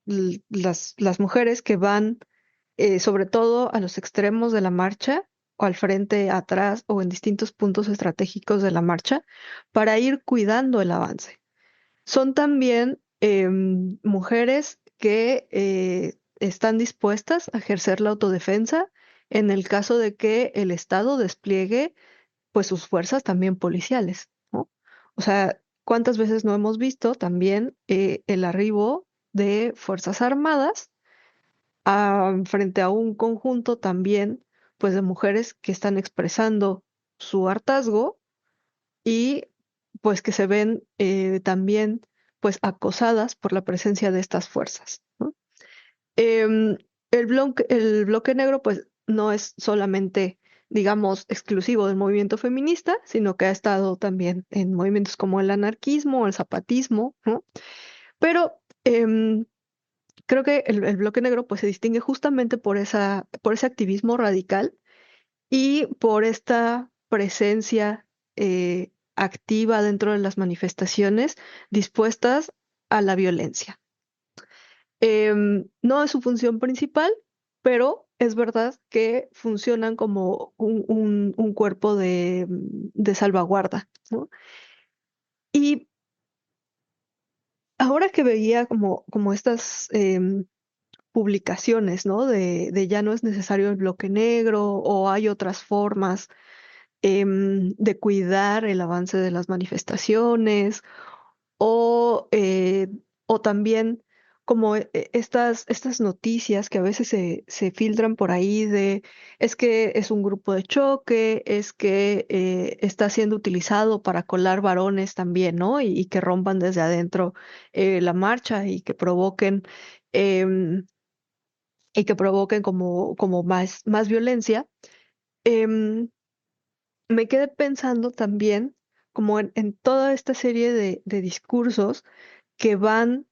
las mujeres que van sobre todo a los extremos de la marcha o al frente, atrás o en distintos puntos estratégicos de la marcha para ir cuidando el avance. Son también mujeres que están dispuestas a ejercer la autodefensa en el caso de que el Estado despliegue pues sus fuerzas también policiales, ¿no? O sea, ¿cuántas veces no hemos visto también el arribo de fuerzas armadas frente a un conjunto también pues de mujeres que están expresando su hartazgo y pues que se ven también pues acosadas por la presencia de estas fuerzas, ¿no? Em, el bloque negro pues no es solamente, digamos, exclusivo del movimiento feminista, sino que ha estado también en movimientos como el anarquismo, el zapatismo, ¿no? Pero creo que el bloque negro pues se distingue justamente por ese activismo radical y por esta presencia activa dentro de las manifestaciones dispuestas a la violencia. No es su función principal, pero es verdad que funcionan como un cuerpo de salvaguarda, ¿no? Y ahora que veía como estas publicaciones, ¿no? De ya no es necesario el bloque negro o hay otras formas de cuidar el avance de las manifestaciones o, eh, o también como estas noticias que a veces se filtran por ahí de es que es un grupo de choque, es que está siendo utilizado para colar varones también, ¿no? Y que rompan desde adentro la marcha em, y que provoquen como más violencia. Em, Me quedé pensando también como en toda esta serie de discursos que van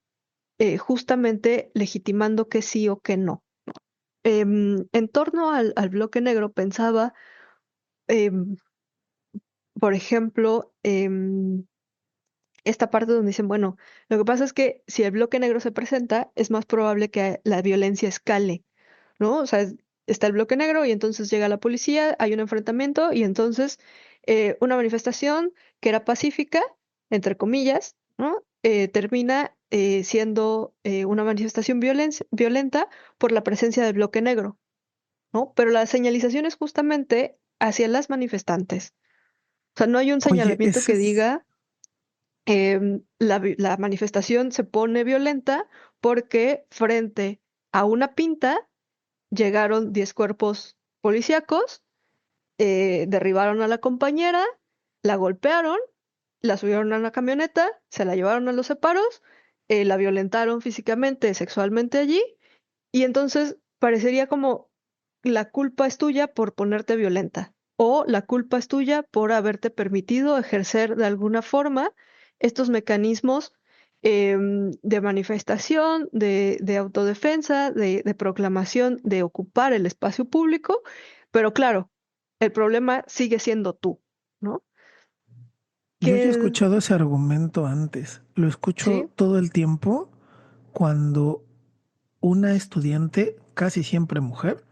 justamente legitimando que sí o que no. En torno al bloque negro pensaba, em, por ejemplo, esta parte donde dicen, bueno, lo que pasa es que si el bloque negro se presenta, es más probable que la violencia escale, ¿no? O sea, está el bloque negro y entonces llega la policía, hay un enfrentamiento y entonces una manifestación que era pacífica, entre comillas, ¿no? Termina siendo una manifestación violenta por la presencia del bloque negro, ¿no? Pero la señalización es justamente hacia las manifestantes. O sea, no hay un Oye, señalamiento ese que es, diga la manifestación se pone violenta porque frente a una pinta llegaron 10 cuerpos policíacos, derribaron a la compañera, la golpearon, la subieron a una camioneta, se la llevaron a los separos, la violentaron físicamente, sexualmente allí, y entonces parecería como la culpa es tuya por ponerte violenta o la culpa es tuya por haberte permitido ejercer de alguna forma estos mecanismos de manifestación, de autodefensa, de proclamación, de ocupar el espacio público, pero claro, el problema sigue siendo tú, ¿no? yo ya he Que escuchado ese argumento antes, lo escucho sí, todo el tiempo cuando una estudiante, casi siempre mujer,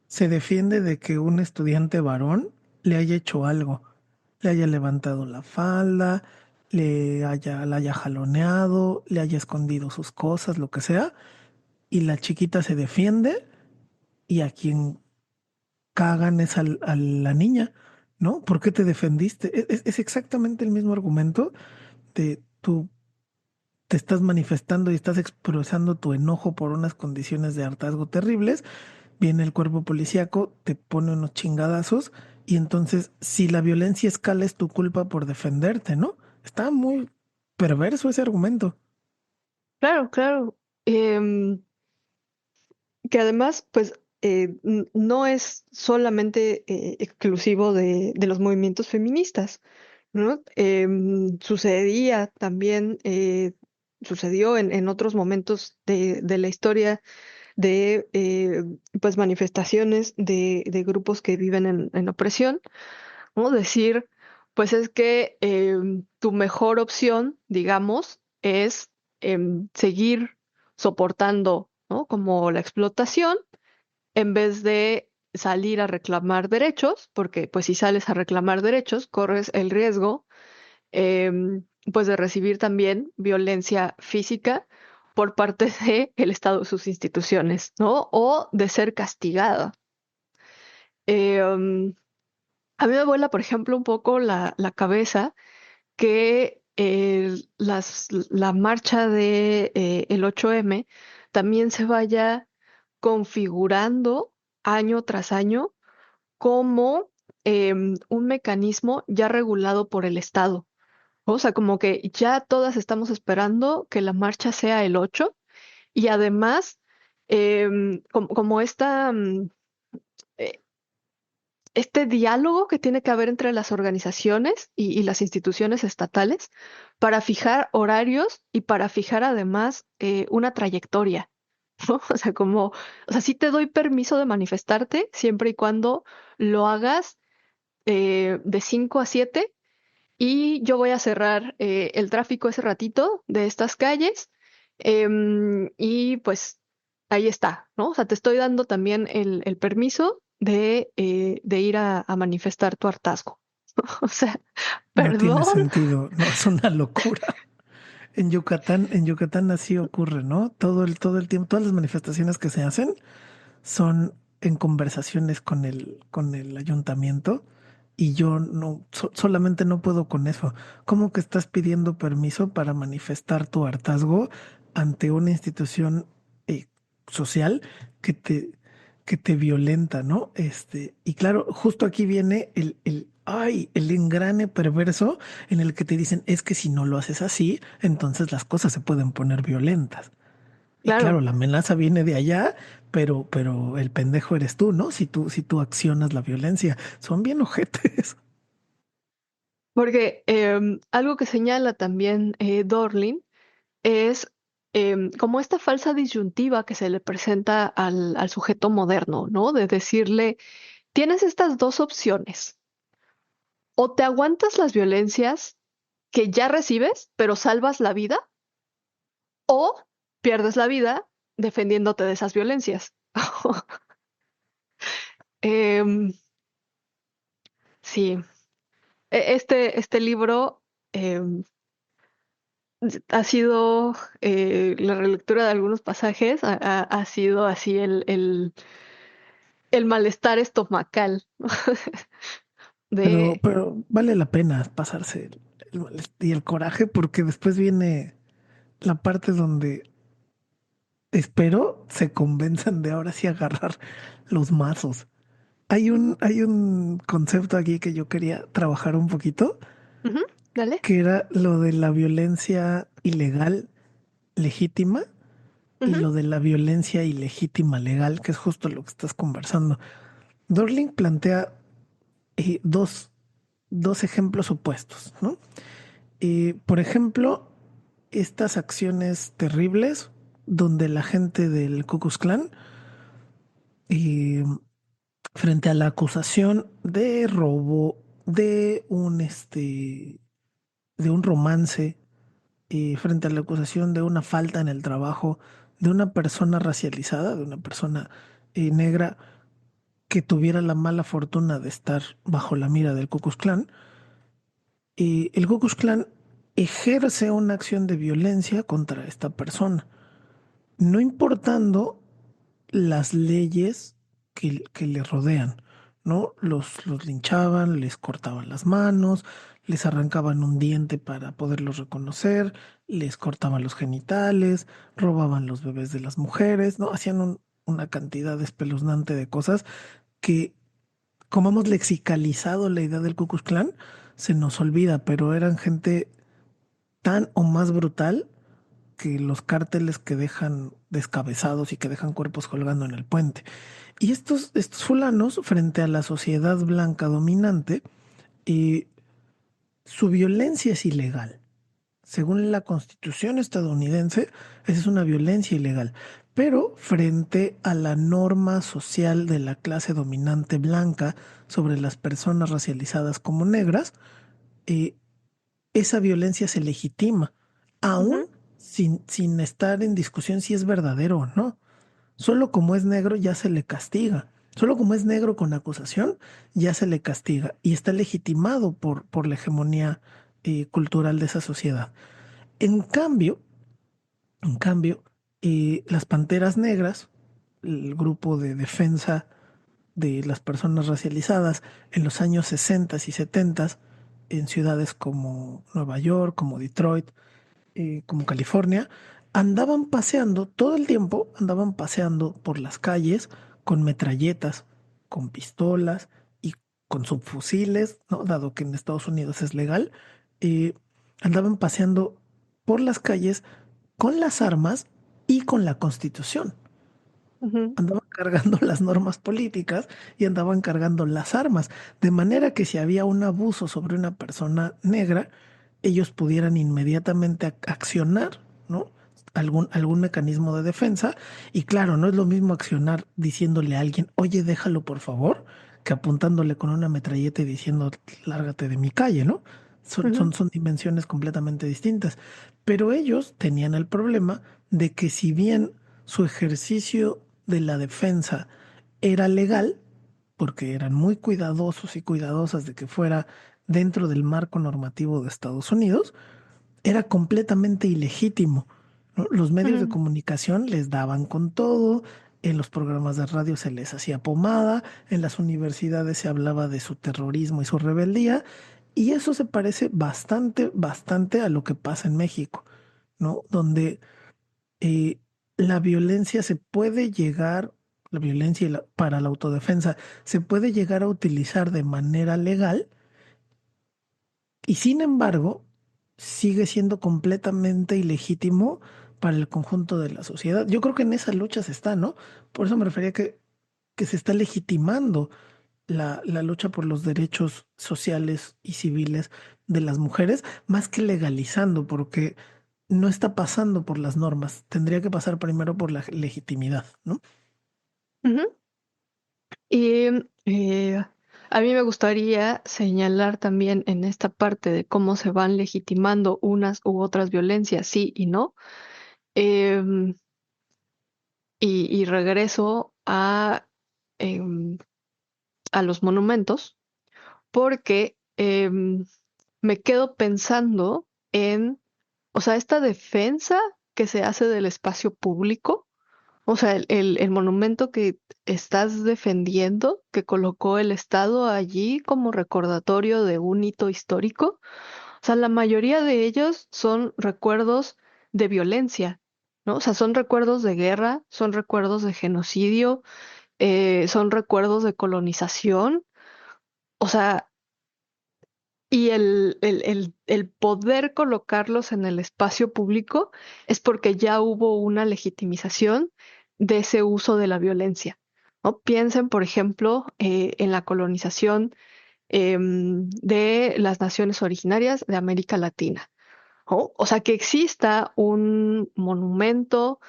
se defiende de que un estudiante varón le haya hecho algo, le haya levantado la falda, la haya jaloneado, le haya escondido sus cosas, lo que sea, y la chiquita se defiende y a quien cagan es a la niña, ¿no? ¿Por qué te defendiste? Es exactamente el mismo argumento de tú te estás manifestando y estás expresando tu enojo por unas condiciones de hartazgo terribles, viene el cuerpo policíaco, te pone unos chingadazos y entonces si la violencia escala es tu culpa por defenderte, ¿no? Está muy perverso ese argumento. claro, claro. Que además, pues, no es solamente exclusivo de los movimientos feministas, ¿no? Sucedía también, sucedió en otros momentos de la historia de, pues, manifestaciones de grupos que viven en opresión, ¿no? Decir, pues es que tu mejor opción, digamos, es seguir soportando, ¿no? Como la explotación en vez de salir a reclamar derechos, porque pues si sales a reclamar derechos, corres el riesgo pues de recibir también violencia física por parte de el Estado y sus instituciones, ¿no? O de ser castigada. Eh, um, a mí me vuela, por ejemplo, un poco la cabeza que la marcha de el 8M también se vaya configurando año tras año como un mecanismo ya regulado por el Estado. O sea, como que ya todas estamos esperando que la marcha sea el 8 y además como eh, este diálogo que tiene que haber entre las organizaciones y las instituciones estatales para fijar horarios y para fijar además una trayectoria, ¿no? O sea, o sea, sí te doy permiso de manifestarte siempre y cuando lo hagas de 5 a 7 y yo voy a cerrar el tráfico ese ratito de estas calles y pues ahí está, ¿no? O sea, te estoy dando también el permiso de ir a manifestar tu hartazgo. O sea, No tiene perdón. sentido, no, es una locura. En Yucatán así ocurre, ¿no? Todo el tiempo, todas las manifestaciones que se hacen son en conversaciones con el ayuntamiento y yo solamente no puedo con eso. ¿Cómo que estás pidiendo permiso para manifestar tu hartazgo ante una institución eh, social que te, que te violenta, ¿no? Y claro, justo aquí viene el engrane perverso en el que te dicen, es que si no lo haces así, entonces las cosas se pueden poner violentas. Y claro, Claro, la amenaza viene de allá, pero el pendejo eres tú, ¿no? Si tú accionas la violencia. Son bien ojetes. porque algo que señala también Dorling es como esta falsa disyuntiva que se le presenta al sujeto moderno, ¿no? De decirle, tienes estas dos opciones, o te aguantas las violencias que ya recibes, pero salvas la vida, o pierdes la vida defendiéndote de esas violencias. Em, sí, este libro em, ha sido la relectura de algunos pasajes, ha sido así el malestar estomacal, ¿no? de, Pero vale la pena pasarse y el coraje porque después viene la parte donde espero se convenzan de ahora sí agarrar los mazos. Hay un concepto aquí que yo quería trabajar un poquito, ujú, dale. que era lo de la violencia ilegal legítima y Ujú, lo de la violencia ilegítima legal, que es justo lo que estás conversando. Dorling plantea eh, dos, dos ejemplos opuestos, ¿no? Por ejemplo, estas acciones terribles donde la gente del Ku Klux Klan, eh, frente a la acusación de robo, de un romance, frente a la acusación de una falta en el trabajo, de una persona racializada, de una persona negra, que tuviera la mala fortuna de estar bajo la mira del Ku Klux Klan, el Ku Klux Klan ejerce una acción de violencia contra esta persona, no importando las leyes que le rodean, ¿no? Los linchaban, les cortaban las manos, les arrancaban un diente para poderlos reconocer, les cortaban los genitales, robaban los bebés de las mujeres, ¿no? Hacían una cantidad espeluznante de cosas que como hemos lexicalizado la idea del Ku Klux Klan, se nos olvida, pero eran gente tan o más brutal que los cárteles que dejan descabezados y que dejan cuerpos colgando en el puente. Y estos fulanos, frente a la sociedad blanca dominante, eh, su violencia es ilegal. Según la Constitución estadounidense, esa es una violencia ilegal. Pero frente a la norma social de la clase dominante blanca sobre las personas racializadas como negras, eh, esa violencia se legitima, aún ujú, sin estar en discusión si es verdadero o no. Solo como es negro ya se le castiga. Solo como es negro con acusación ya se le castiga y está legitimado por la hegemonía cultural de esa sociedad. En cambio, en cambio, las Panteras Negras, el grupo de defensa de las personas racializadas en los años 60 y 70 en ciudades como Nueva York, como Detroit, como California, andaban paseando todo el tiempo, andaban paseando por las calles con metralletas, con pistolas y con subfusiles, ¿no? Dado que en Estados Unidos es legal, eh, andaban paseando por las calles con las armas y con la Constitución. ujú, Andaban cargando las normas políticas y andaban cargando las armas, de manera que si había un abuso sobre una persona negra, ellos pudieran inmediatamente accionar, ¿no? Algún mecanismo de defensa. Y claro, no es lo mismo accionar diciéndole a alguien, oye, déjalo por favor, que apuntándole con una metralleta y diciendo, lárgate de mi calle, ¿no? ujú, Son dimensiones completamente distintas. Pero ellos tenían el problema de que si bien su ejercicio de la defensa era legal, porque eran muy cuidadosos y cuidadosas de que fuera dentro del marco normativo de Estados Unidos, era completamente ilegítimo, ¿no? Los medios de Ujú, comunicación les daban con todo, en los programas de radio se les hacía pomada, en las universidades se hablaba de su terrorismo y su rebeldía, y eso se parece bastante, bastante a lo que pasa en México, ¿no? Donde eh, la violencia se puede llegar, la violencia para la autodefensa se puede llegar a utilizar de manera legal y sin embargo sigue siendo completamente ilegítimo para el conjunto de la sociedad. Yo creo que en esa lucha se está, ¿no? Por eso me refería que se está legitimando la lucha por los derechos sociales y civiles de las mujeres, más que legalizando, porque no está pasando por las normas. Tendría que pasar primero por la legitimidad, ¿no? ujú. Y a mí me gustaría señalar también en esta parte de cómo se van legitimando unas u otras violencias, sí y no. Em, y regreso em, a los monumentos porque me quedo pensando en, o sea, esta defensa que se hace del espacio público, o sea, el monumento que estás defendiendo, que colocó el Estado allí como recordatorio de un hito histórico, o sea, la mayoría de ellos son recuerdos de violencia, ¿no? O sea, son recuerdos de guerra, son recuerdos de genocidio, son recuerdos de colonización. O sea, y el poder colocarlos en el espacio público es porque ya hubo una legitimización de ese uso de la violencia, ¿no? Piensen, por ejemplo, en la colonización de las naciones originarias de América Latina. O sea, que exista un monumento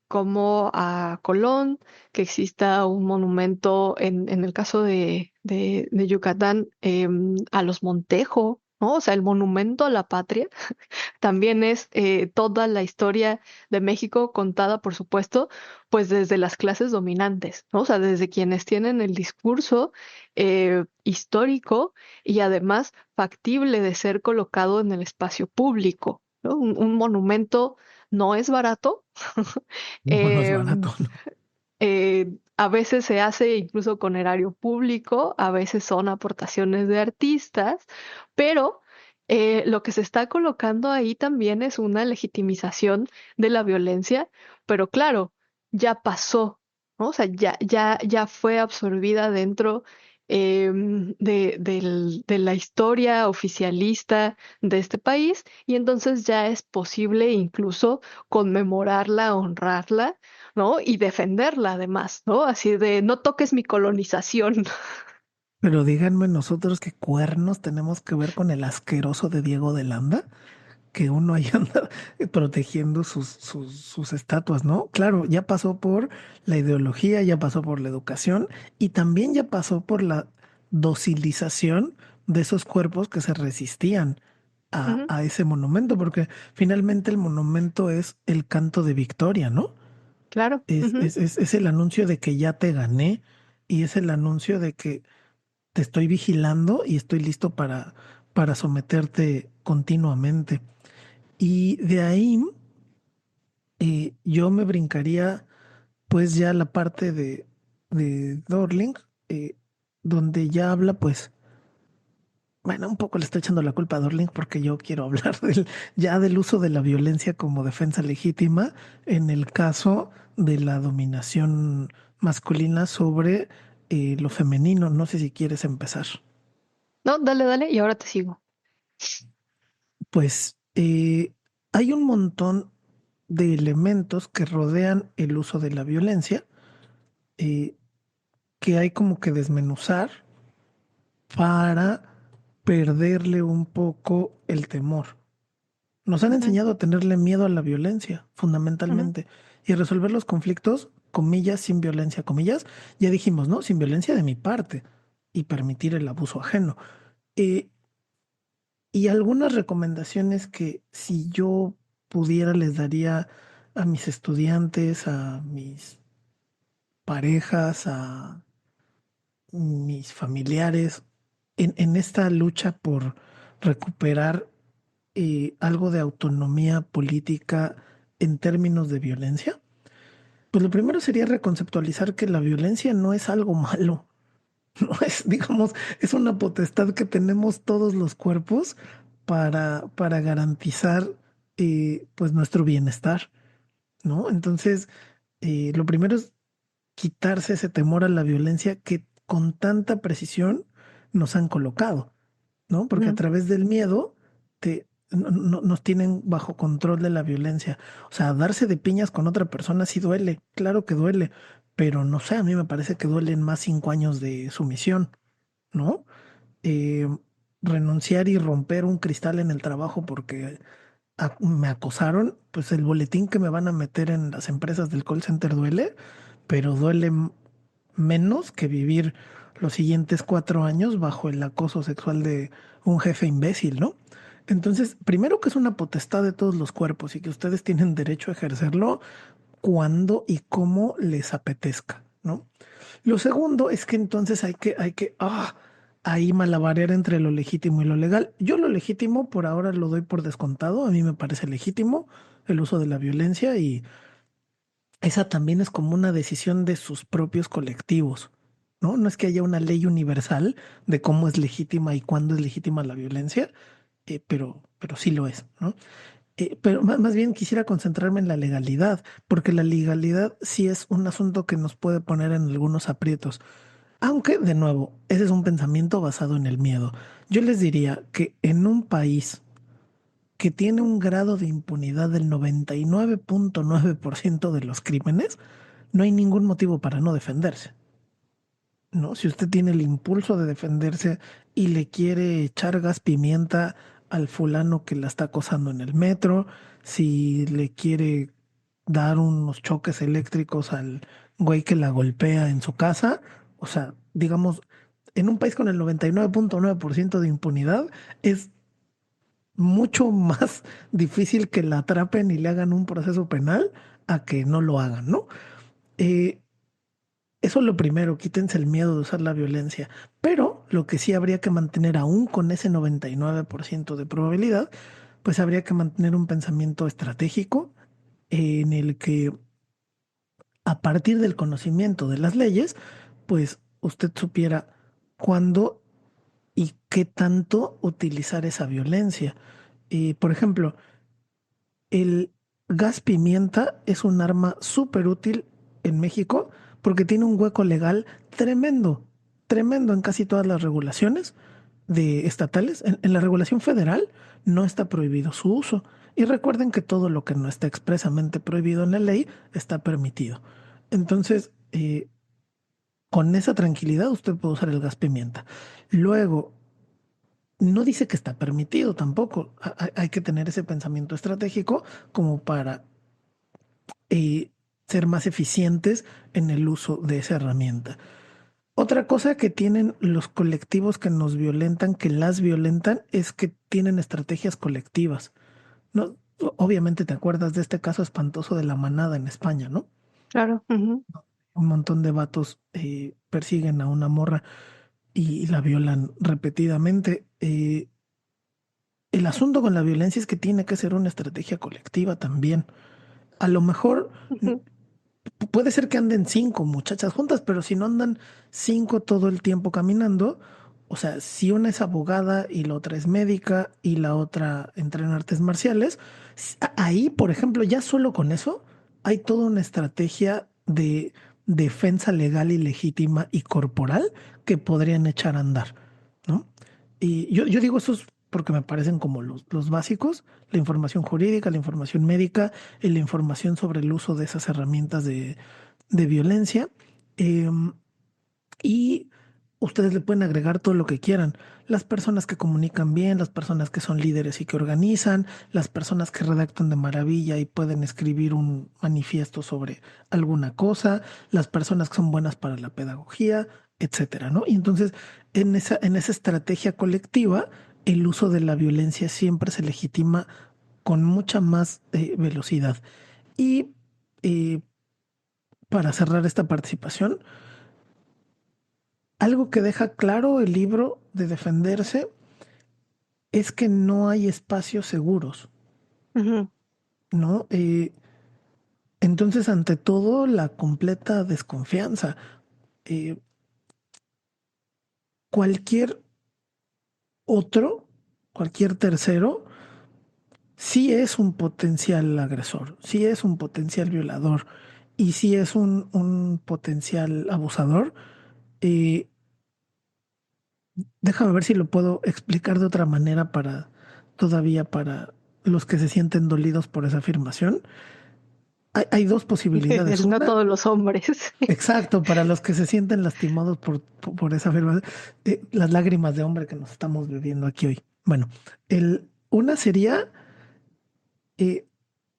como a Colón, que exista un monumento en el caso de Yucatán a los Montejo, ¿no? O sea, el monumento a la patria también es toda la historia de México contada, por supuesto, pues desde las clases dominantes, ¿no? O sea, desde quienes tienen el discurso histórico y además factible de ser colocado en el espacio público, ¿no? Un monumento no es barato. No, no es em, barato, ¿no? a veces se hace incluso con erario público, a veces son aportaciones de artistas, pero lo que se está colocando ahí también es una legitimización de la violencia, pero claro, ya pasó, ¿no? O sea, ya fue absorbida dentro de la historia oficialista de este país y entonces ya es posible incluso conmemorarla, honrarla, ¿no? Y defenderla además, ¿no? Así de, no toques mi colonización. Pero díganme nosotros qué cuernos tenemos que ver con el asqueroso de Diego de Landa, que uno ahí anda protegiendo sus estatuas, ¿no? Claro, ya pasó por la ideología, ya pasó por la educación y también ya pasó por la docilización de esos cuerpos que se resistían Ujú, a ese monumento, porque finalmente el monumento es el canto de victoria, ¿no? claro. Ujú. Es el anuncio de que ya te gané y es el anuncio de que te estoy vigilando y estoy listo para someterte continuamente. Y de ahí yo me brincaría pues ya la parte de Dorling, eh, donde ya habla pues, bueno, un poco le estoy echando la culpa a Dorling porque yo quiero hablar ya del uso de la violencia como defensa legítima en el caso de la dominación masculina sobre lo femenino. No sé si quieres empezar. No, dale, dale, y ahora te sigo. Pues hay un montón de elementos que rodean el uso de la violencia eh, que hay como que desmenuzar para perderle un poco el temor. Nos han Ujú, enseñado a tenerle miedo a la violencia, ujú, fundamentalmente, y a resolver los conflictos, comillas, sin violencia, comillas. Ya dijimos, ¿no? Sin violencia de mi parte y permitir el abuso ajeno. Eh, y algunas recomendaciones que si yo pudiera les daría a mis estudiantes, a mis parejas, a mis familiares, en esta lucha por recuperar algo de autonomía política en términos de violencia? Pues lo primero sería reconceptualizar que la violencia no es algo malo, no es, digamos, es una potestad que tenemos todos los cuerpos para garantizar pues nuestro bienestar, ¿no? Entonces, lo primero es quitarse ese temor a la violencia que con tanta precisión nos han colocado, ¿no? Porque a Ujú. través del miedo nos tienen bajo control de la violencia. O sea, darse de piñas con otra persona sí duele, claro que duele, pero no sé, a mí me parece que duelen más 5 años de sumisión, ¿no? Eh, renunciar y romper un cristal en el trabajo porque me acosaron, pues el boletín que me van a meter en las empresas del call center duele, pero duele menos que vivir los siguientes 4 años bajo el acoso sexual de un jefe imbécil, ¿no? Entonces, primero que es una potestad de todos los cuerpos y que ustedes tienen derecho a ejercerlo cuando y cómo les apetezca, ¿no? Lo segundo es que entonces ahí malabarear entre lo legítimo y lo legal. Yo lo legítimo por ahora lo doy por descontado. A mí me parece legítimo el uso de la violencia y esa también es como una decisión de sus propios colectivos, ¿no? No es que haya una ley universal de cómo es legítima y cuándo es legítima la violencia, pero sí lo es, ¿no? Pero más bien quisiera concentrarme en la legalidad, porque la legalidad sí es un asunto que nos puede poner en algunos aprietos. Aunque, de nuevo, ese es un pensamiento basado en el miedo. Yo les diría que en un país que tiene un grado de impunidad del 99.9% de los crímenes, no hay ningún motivo para no defenderse. ¿No? Si usted tiene el impulso de defenderse y le quiere echar gas pimienta al fulano que la está acosando en el metro, si le quiere dar unos choques eléctricos al güey que la golpea en su casa, o sea, digamos, en un país con el 99.9% de impunidad, es mucho más difícil que la atrapen y le hagan un proceso penal a que no lo hagan, ¿no? Eh, Eso es lo primero, quítense el miedo de usar la violencia. Pero lo que sí habría que mantener, aún con ese 99% de probabilidad, pues habría que mantener un pensamiento estratégico en el que a partir del conocimiento de las leyes, pues usted supiera cuándo y qué tanto utilizar esa violencia. Por ejemplo, el gas pimienta es un arma súper útil en México porque tiene un hueco legal tremendo, tremendo en casi todas las regulaciones de estatales. En la regulación federal no está prohibido su uso. Y recuerden que todo lo que no está expresamente prohibido en la ley está permitido. Entonces, con esa tranquilidad usted puede usar el gas pimienta. Luego, no dice que está permitido tampoco. Hay que tener ese pensamiento estratégico como para y ser más eficientes en el uso de esa herramienta. Otra cosa que tienen los colectivos que nos violentan, que las violentan, es que tienen estrategias colectivas. No, obviamente te acuerdas de este caso espantoso de la manada en España, ¿no? Claro. Ujú. Un montón de vatos persiguen a una morra y la violan repetidamente. El asunto con la violencia es que tiene que ser una estrategia colectiva también. A lo mejor Ujú. puede ser que anden 5 muchachas juntas, pero si no andan 5 todo el tiempo caminando, o sea, si una es abogada y la otra es médica y la otra entrena artes marciales, ahí, por ejemplo, ya solo con eso hay toda una estrategia de defensa legal y legítima y corporal que podrían echar a andar, ¿no? Y yo digo eso porque me parecen como los básicos, la información jurídica, la información médica y la información sobre el uso de esas herramientas de violencia. Em, y ustedes le pueden agregar todo lo que quieran. Las personas que comunican bien, las personas que son líderes y que organizan, las personas que redactan de maravilla y pueden escribir un manifiesto sobre alguna cosa, las personas que son buenas para la pedagogía, etcétera, ¿no? Y entonces, en esa estrategia colectiva, el uso de la violencia siempre se legitima con mucha más velocidad. Y eh, para cerrar esta participación, algo que deja claro el libro de defenderse es que no hay espacios seguros, Ujú. ¿no? Entonces, ante todo, la completa desconfianza. Eh, cualquier otro, cualquier tercero, sí es un potencial agresor, sí es un potencial violador y sí es un potencial abusador. Eh, déjame ver si lo puedo explicar de otra manera para todavía para los que se sienten dolidos por esa afirmación. Hay dos posibilidades. No Una, todos los hombres. exacto, para los que se sienten lastimados por esa afirmación, las lágrimas de hombre que nos estamos bebiendo aquí hoy. Bueno, una sería eh,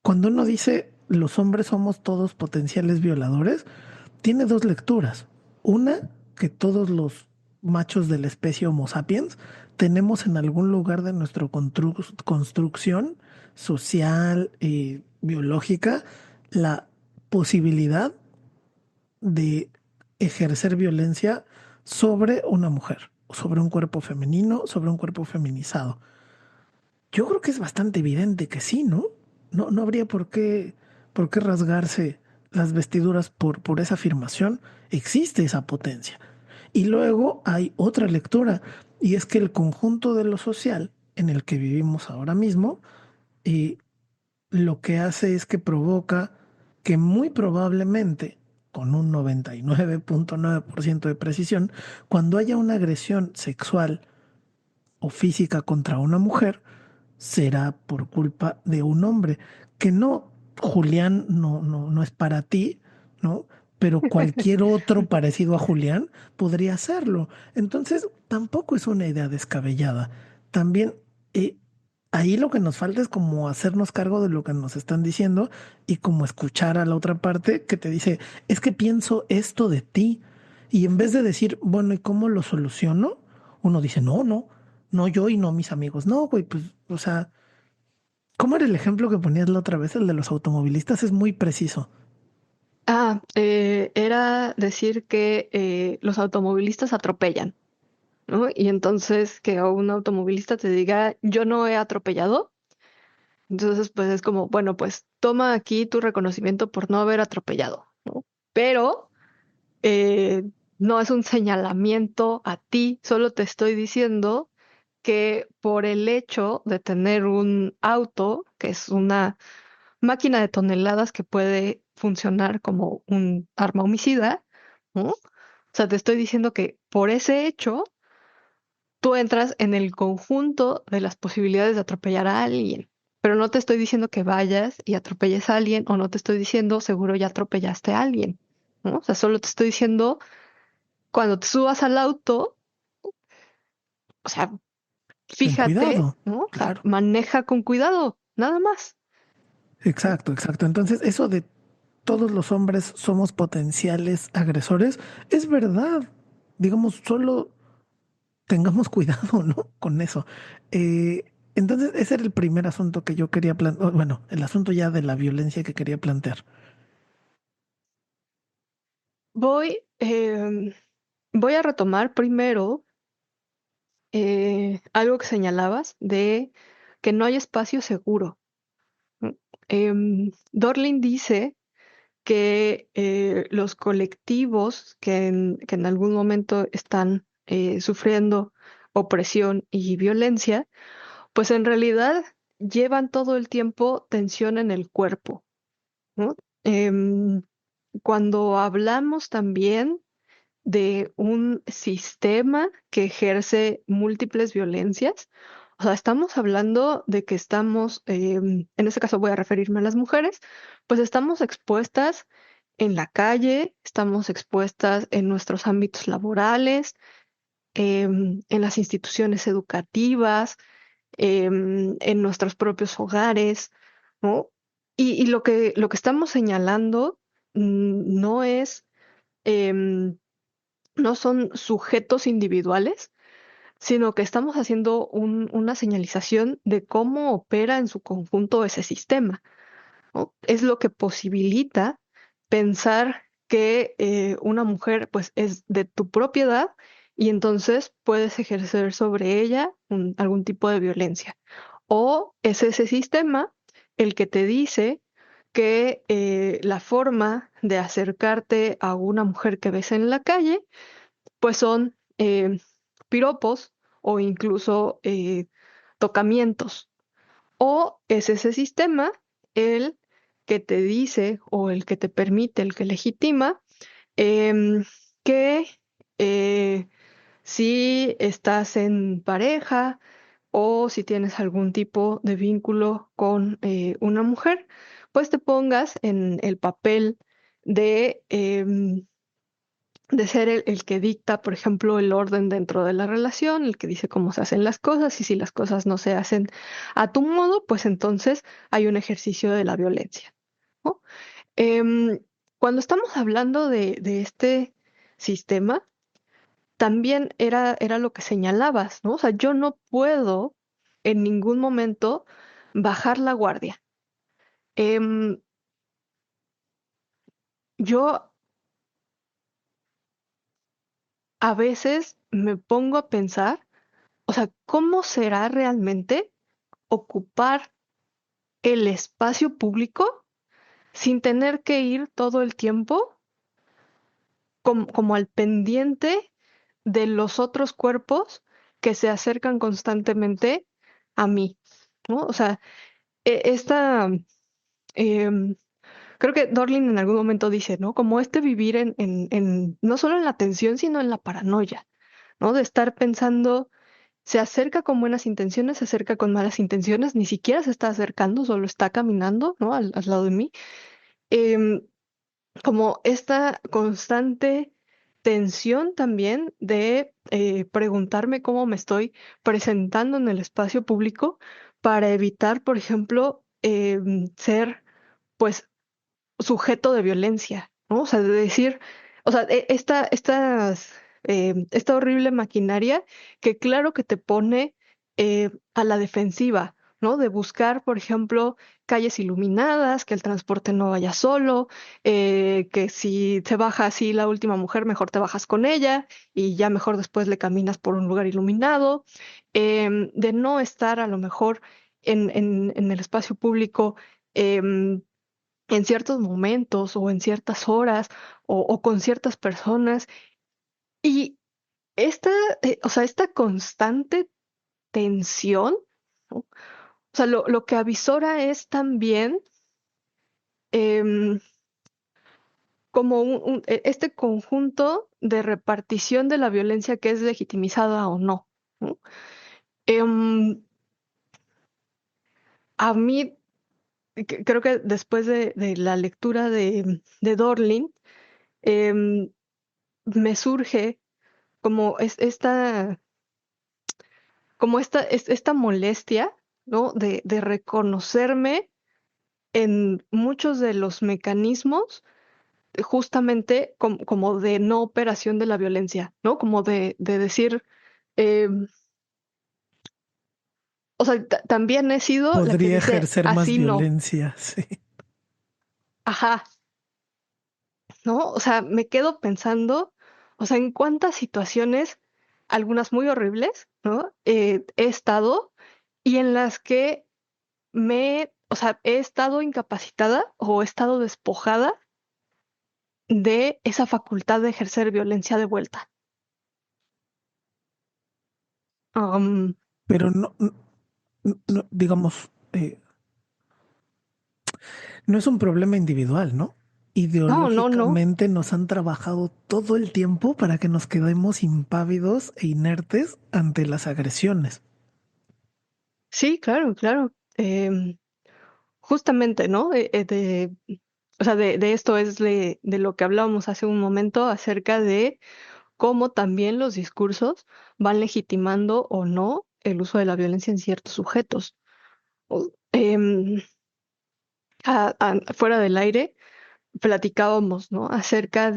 cuando uno dice los hombres somos todos potenciales violadores, tiene dos lecturas. Una, que todos los machos de la especie Homo sapiens tenemos en algún lugar de nuestra construcción social y biológica la posibilidad de ejercer violencia sobre una mujer, sobre un cuerpo femenino, sobre un cuerpo feminizado. Yo creo que es bastante evidente que sí, ¿no? No habría por qué rasgarse las vestiduras por esa afirmación. Existe esa potencia. Y luego hay otra lectura, y es que el conjunto de lo social en el que vivimos ahora mismo, eh, lo que hace es que provoca que muy probablemente, con un 99.9% de precisión, cuando haya una agresión sexual o física contra una mujer, será por culpa de un hombre. Que no, Julián no es para ti, ¿no? Pero cualquier otro parecido a Julián podría hacerlo. Entonces, tampoco es una idea descabellada. También eh, ahí lo que nos falta es como hacernos cargo de lo que nos están diciendo y como escuchar a la otra parte que te dice, es que pienso esto de ti. Y en vez de decir, bueno, ¿y cómo lo soluciono? Uno dice, no yo y no mis amigos. No, güey, pues, o sea, ¿cómo era el ejemplo que ponías la otra vez? El de los automovilistas es muy preciso. Era decir que los automovilistas atropellan, ¿no? Y entonces que un automovilista te diga, yo no he atropellado. Entonces, pues es como, bueno, pues toma aquí tu reconocimiento por no haber atropellado, ¿no? Pero eh, no es un señalamiento a ti, solo te estoy diciendo que por el hecho de tener un auto, que es una máquina de toneladas que puede funcionar como un arma homicida, ¿no? O sea, te estoy diciendo que por ese hecho tú entras en el conjunto de las posibilidades de atropellar a alguien. Pero no te estoy diciendo que vayas y atropelles a alguien o no te estoy diciendo seguro ya atropellaste a alguien, ¿no? O sea, solo te estoy diciendo cuando te subas al auto, o sea, Ten fíjate, cuidado. ¿no? O sea, Claro. maneja con cuidado, nada más. Exacto, exacto. Entonces, eso de todos los hombres somos potenciales agresores es verdad. Digamos, solo tengamos cuidado, ¿no? Con eso. Entonces, ese era el primer asunto que yo quería plantear. Bueno, el asunto ya de la violencia que quería plantear. Voy, voy a retomar primero algo que señalabas de que no hay espacio seguro. ¿No? Dorling dice que los colectivos que en algún momento están sufriendo opresión y violencia, pues en realidad llevan todo el tiempo tensión en el cuerpo, ¿no? Em, Cuando hablamos también de un sistema que ejerce múltiples violencias. O sea, estamos hablando de que estamos, en este caso voy a referirme a las mujeres, pues estamos expuestas en la calle, estamos expuestas en nuestros ámbitos laborales, en las instituciones educativas, en nuestros propios hogares, ¿no? Y lo que estamos señalando no es... em, no son sujetos individuales, sino que estamos haciendo una señalización de cómo opera en su conjunto ese sistema, ¿no? Es lo que posibilita pensar que una mujer pues es de tu propiedad y entonces puedes ejercer sobre ella algún tipo de violencia. O es ese sistema el que te dice que la forma de acercarte a una mujer que ves en la calle, pues son piropos o incluso tocamientos. O es ese sistema el que te dice o el que te permite, el que legitima que eh, si estás en pareja o si tienes algún tipo de vínculo con una mujer, pues te pongas en el papel de, de ser el que dicta, por ejemplo, el orden dentro de la relación, el que dice cómo se hacen las cosas y si las cosas no se hacen a tu modo, pues entonces hay un ejercicio de la violencia, ¿no? Em, Cuando estamos hablando de este sistema, también era lo que señalabas, ¿no? O sea, yo no puedo en ningún momento bajar la guardia. Em, yo a veces me pongo a pensar, o sea, ¿cómo será realmente ocupar el espacio público sin tener que ir todo el tiempo como al pendiente de los otros cuerpos que se acercan constantemente a mí, ¿no? O sea, esta, em, creo que Dorlin en algún momento dice, ¿no? Como este vivir no solo en la tensión, sino en la paranoia, ¿no? De estar pensando, se acerca con buenas intenciones, se acerca con malas intenciones, ni siquiera se está acercando, solo está caminando, ¿no? Al lado de mí. Em, Como esta constante tensión también de preguntarme cómo me estoy presentando en el espacio público para evitar, por ejemplo, ser pues sujeto de violencia, ¿no? O sea, de decir, o sea, esta horrible maquinaria que claro que te pone a la defensiva, ¿no? De buscar, por ejemplo, calles iluminadas, que el transporte no vaya solo, que si se baja así la última mujer, mejor te bajas con ella y ya mejor después le caminas por un lugar iluminado, de no estar a lo mejor en el espacio público. En ciertos momentos o en ciertas horas o con ciertas personas. Y esta, o sea, esta constante tensión, ¿no? O sea, lo que avisora es también em, como este conjunto de repartición de la violencia que es legitimizada o no, ¿no? Em, a mí, creo que después de la lectura de Dorlin, em, me surge como esta molestia, ¿no? De reconocerme en muchos de los mecanismos, justamente como de no operación de la violencia, ¿no? Como de decir, eh, o sea, también he sido la que Podría dice, ejercer más así no, violencia, sí. ajá, ¿no? O sea, me quedo pensando, o sea, en cuántas situaciones, algunas muy horribles, ¿no? He estado y en las que o sea, he estado incapacitada o he estado despojada de esa facultad de ejercer violencia de vuelta. Am, Pero digamos, no es un problema individual, ¿no? no, no, no. Ideológicamente nos han trabajado todo el tiempo para que nos quedemos impávidos e inertes ante las agresiones. Sí, claro, claro. Justamente, ¿no? O sea, de esto es de lo que hablábamos hace un momento acerca de cómo también los discursos van legitimando o no el uso de la violencia en ciertos sujetos. Fuera del aire platicábamos, ¿no? Acerca o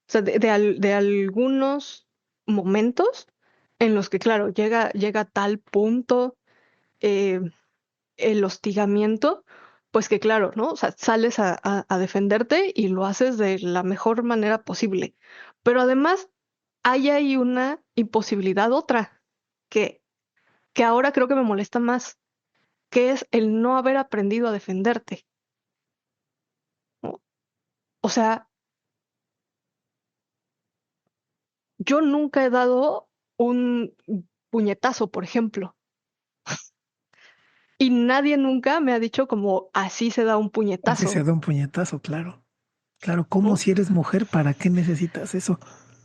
sea, de algunos momentos en los que, claro, llega a tal punto eh, el hostigamiento pues que claro, ¿no? O sea, sales a defenderte y lo haces de la mejor manera posible. Pero además hay ahí una imposibilidad otra que, que ahora creo que me molesta más, que es el no haber aprendido a defenderte, ¿no? O sea, yo nunca he dado un puñetazo, por ejemplo, y nadie nunca me ha dicho como así se da un Así se puñetazo, da un puñetazo, claro. Claro, ¿cómo ¿no? si eres mujer? ¿Para qué necesitas eso?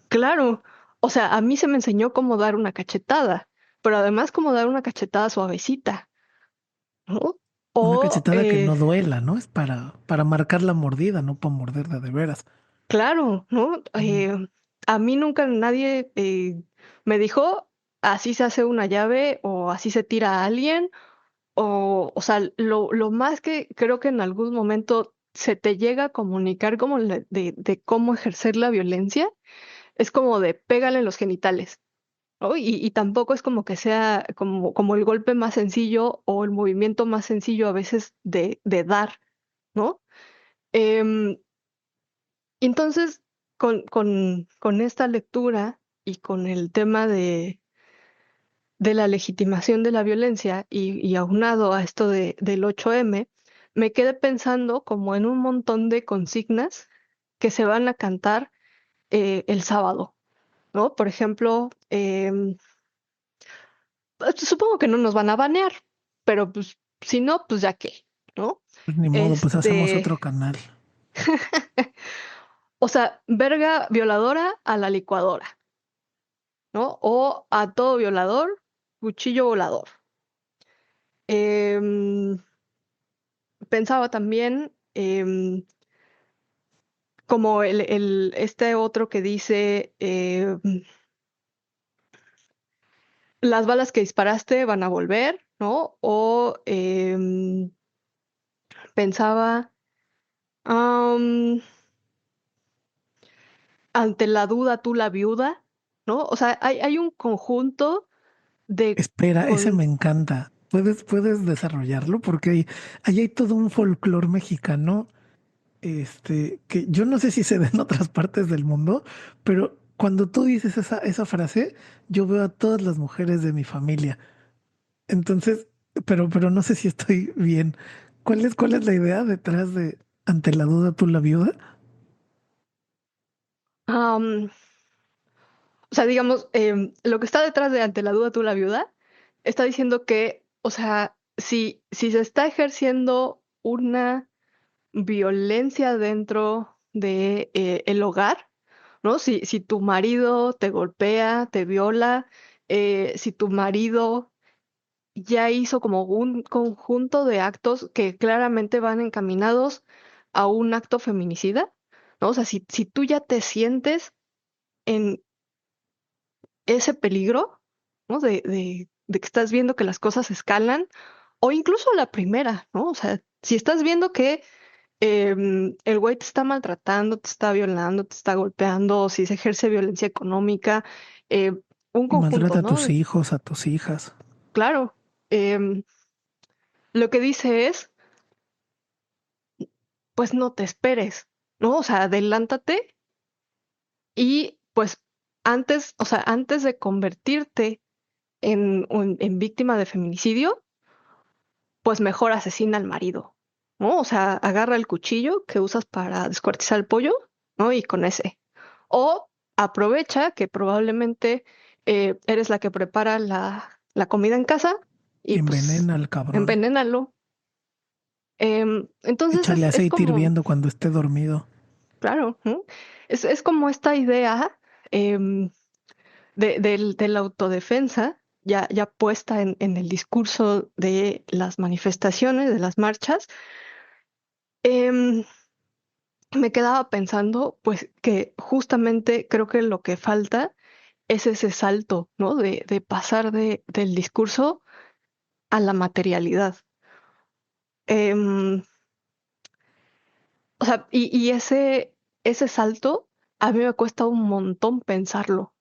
Claro, o sea, a mí se me enseñó cómo dar una cachetada, pero además cómo dar una cachetada suavecita, ¿no? Una O, cachetada que no duela, ¿no? Es para marcar la mordida, no para morderla de veras. claro, ¿no? Mm. A mí nunca nadie me dijo, así se hace una llave o así se tira a alguien, o sea, lo más que creo que en algún momento se te llega a comunicar como de cómo ejercer la violencia, es como de pégale en los genitales. ¿No? Y tampoco es como que sea como el golpe más sencillo o el movimiento más sencillo a veces de dar, ¿no? Em, entonces, con esta lectura y con el tema de la legitimación de la violencia y aunado a esto del 8M, me quedé pensando como en un montón de consignas que se van a cantar el sábado, ¿no? Por ejemplo, supongo que no nos van a banear, pero pues si no, pues ya qué, ¿no? Pues ni modo, pues hacemos Este, otro canal. o sea, verga violadora a la licuadora, ¿no? O a todo violador, cuchillo volador. Em, pensaba también como este otro que dice, las balas que disparaste van a volver, ¿no? O pensaba, am, ante la duda, tú la viuda, ¿no? O sea, hay un conjunto de... Espera, ese Con... me encanta. ¿Puedes desarrollarlo? Porque ahí hay todo un folclore mexicano, que yo no sé si se da en otras partes del mundo, pero cuando tú dices esa frase, yo veo a todas las mujeres de mi familia. Entonces, pero no sé si estoy bien. ¿Cuál es la idea detrás de ante la duda tú la viuda? am, o sea, digamos, lo que está detrás de ante la duda, tú la viuda, está diciendo que, o sea, si se está ejerciendo una violencia dentro de, el hogar, ¿no? Si tu marido te golpea, te viola, si tu marido ya hizo como un conjunto de actos que claramente van encaminados a un acto feminicida, ¿no? O sea, si tú ya te sientes en ese peligro, ¿no? De que estás viendo que las cosas escalan, o incluso la primera, ¿no? O sea, si estás viendo que el güey te está maltratando, te está violando, te está golpeando, o si se ejerce violencia económica, eh, un conjunto, Maltrata a ¿no? tus hijos, a tus hijas. Claro, em, lo que dice es, pues no te esperes, ¿no? O sea, adelántate y pues antes, o sea, antes de convertirte en víctima de feminicidio, pues mejor asesina al marido, ¿no? O sea, agarra el cuchillo que usas para descuartizar el pollo, ¿no? Y con ese. O aprovecha que probablemente eres la que prepara la comida en casa y pues Envenena al cabrón. envenénalo. Entonces Échale es aceite como, hirviendo cuando esté dormido. claro, ¿no? Es como esta idea em, de la autodefensa ya puesta en el discurso de las manifestaciones, de las marchas. Em, me quedaba pensando, pues, que justamente creo que lo que falta es ese salto, ¿no? De pasar del discurso a la materialidad. Em, o sea, y ese salto a mí me cuesta un montón pensarlo.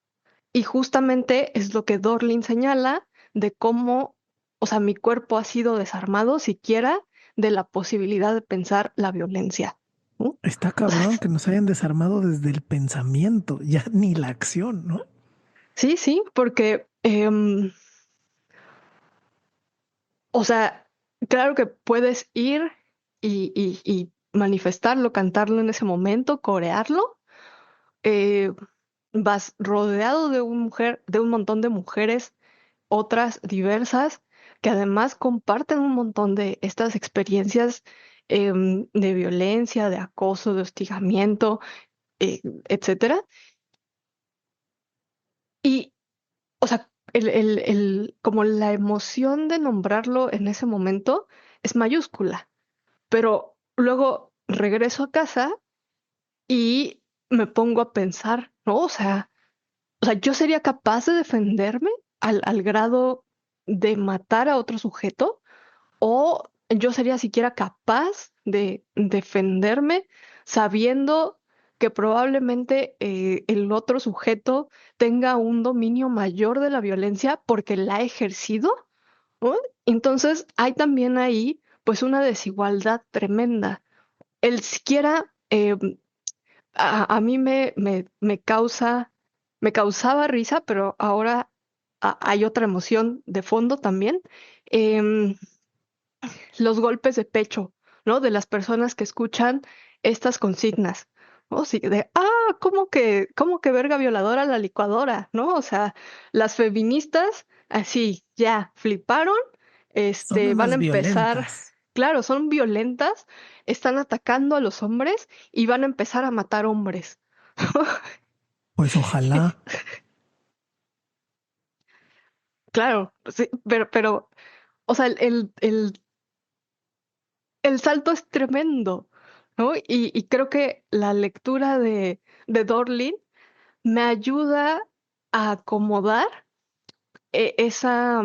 Y justamente es lo que Dorlin señala de cómo, o sea, mi cuerpo ha sido desarmado siquiera de la posibilidad de pensar la violencia, ¿no? Está cabrón que nos hayan desarmado desde el pensamiento, ya ni la acción, ¿no? Sí, sí, porque, o sea, claro que puedes ir y manifestarlo, cantarlo en ese momento, corearlo. eh, Vas rodeado de un montón de mujeres, otras diversas, que además comparten un montón de estas experiencias de violencia, de acoso, de hostigamiento, etcétera. Y, o sea, como la emoción de nombrarlo en ese momento es mayúscula, pero luego regreso a casa y me pongo a pensar, ¿no? O sea, yo sería capaz de defenderme al grado de matar a otro sujeto, o yo sería siquiera capaz de defenderme sabiendo que probablemente el otro sujeto tenga un dominio mayor de la violencia porque la ha ejercido, ¿no? Entonces hay también ahí pues una desigualdad tremenda. El siquiera a mí me causaba risa, pero ahora hay otra emoción de fondo también. em, los golpes de pecho, ¿no? De las personas que escuchan estas consignas, ¿no? Sí, cómo que verga violadora la licuadora, ¿no? O sea, las feministas así ya fliparon, Son van a unas empezar, violentas. claro, son violentas, están atacando a los hombres y van a empezar a matar hombres. Pues ojalá. Claro, sí, pero, o sea, el salto es tremendo, ¿no? Y creo que la lectura de Dorlin me ayuda a acomodar esa,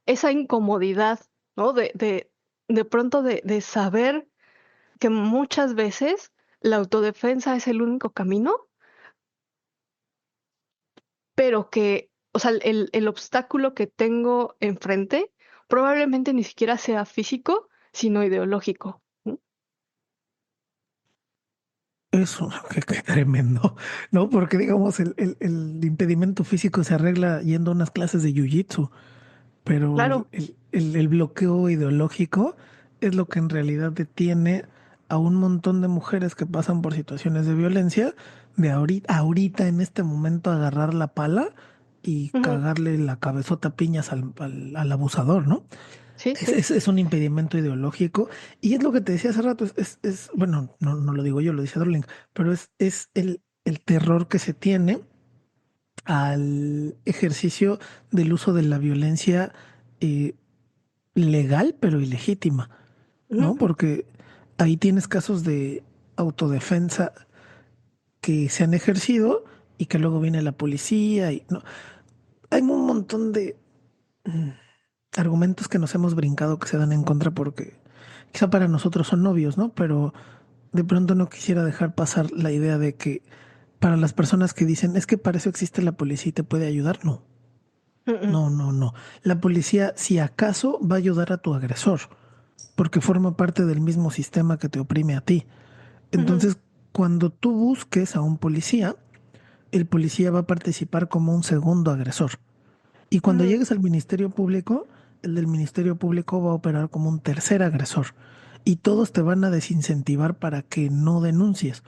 esa incomodidad, ¿no? De pronto de saber que muchas veces la autodefensa es el único camino, pero que, o sea, el obstáculo que tengo enfrente probablemente ni siquiera sea físico, sino ideológico. ¿No? Eso, qué tremendo, ¿no? Porque digamos, el impedimento físico se arregla yendo a unas clases de jiu-jitsu, pero Claro. el bloqueo ideológico es lo que en realidad detiene a un montón de mujeres que pasan por situaciones de violencia, de ahorita en este momento agarrar la pala y Ujú. cagarle la cabezota a piñas al abusador, ¿no? Sí, sí. Es un impedimento ideológico y es lo que te decía hace rato, bueno, no lo digo yo, lo dice Dorling, pero es el terror que se tiene al ejercicio del uso de la violencia eh, legal pero ilegítima, Ujú, ¿no? Porque ahí tienes casos de autodefensa que se han ejercido y que luego viene la policía y no. Hay un montón de argumentos que nos hemos brincado que se dan en contra porque quizá para nosotros son obvios, ¿no? Pero de pronto no quisiera dejar pasar la idea de que para las personas que dicen es que para eso existe la policía y te puede ayudar, no, ujú, no. La policía, si acaso, va a ayudar a tu agresor, porque forma parte del mismo sistema que te oprime a ti. ujú, Entonces, cuando tú busques a un policía, el policía va a participar como un segundo agresor. Y cuando ujú, llegues al Ministerio Público, el del Ministerio Público va a operar como un tercer agresor. Y todos te van a desincentivar para que no denuncies.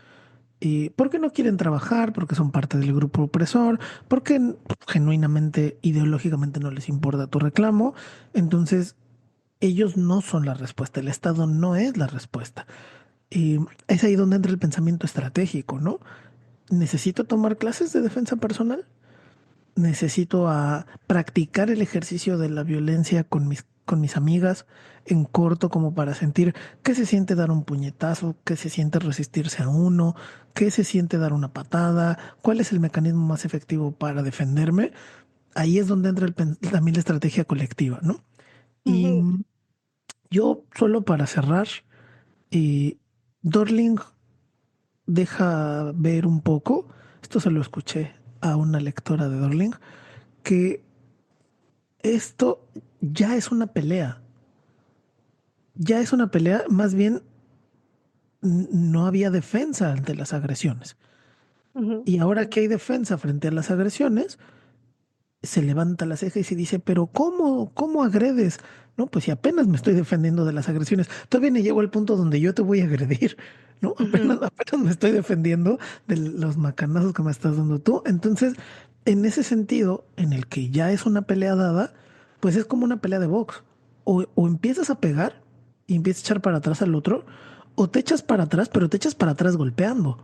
Porque no quieren trabajar, porque son parte del grupo opresor, porque genuinamente, ideológicamente no les importa tu reclamo. Entonces, ellos no son la respuesta, el Estado no es la respuesta. Es ahí donde entra el pensamiento estratégico, ¿no? ¿Necesito tomar clases de defensa personal? Necesito practicar el ejercicio de la violencia con mis amigas en corto como para sentir qué se siente dar un puñetazo, qué se siente resistirse a uno, qué se siente dar una patada, cuál es el mecanismo más efectivo para defenderme. Ahí es donde entra también la estrategia colectiva, ¿no? Y ujú. yo solo para cerrar, eh, Dorling deja ver un poco, esto se lo escuché a una lectora de Dorling, que esto ya es una pelea. ya es una pelea, más bien no había defensa ante las agresiones. Ujú, Y ahora que hay defensa frente a las agresiones, se levanta la ceja y se dice, pero ¿cómo agredes? No, pues si apenas me estoy defendiendo de las agresiones, todavía no llego al punto donde yo te voy a agredir, ¿no? ujú, Apenas me estoy defendiendo de los macanazos que me estás dando tú. Entonces, en ese sentido, en el que ya es una pelea dada, pues es como una pelea de box. O empiezas a pegar y empiezas a echar para atrás al otro, o te echas para atrás, pero te echas para atrás golpeando.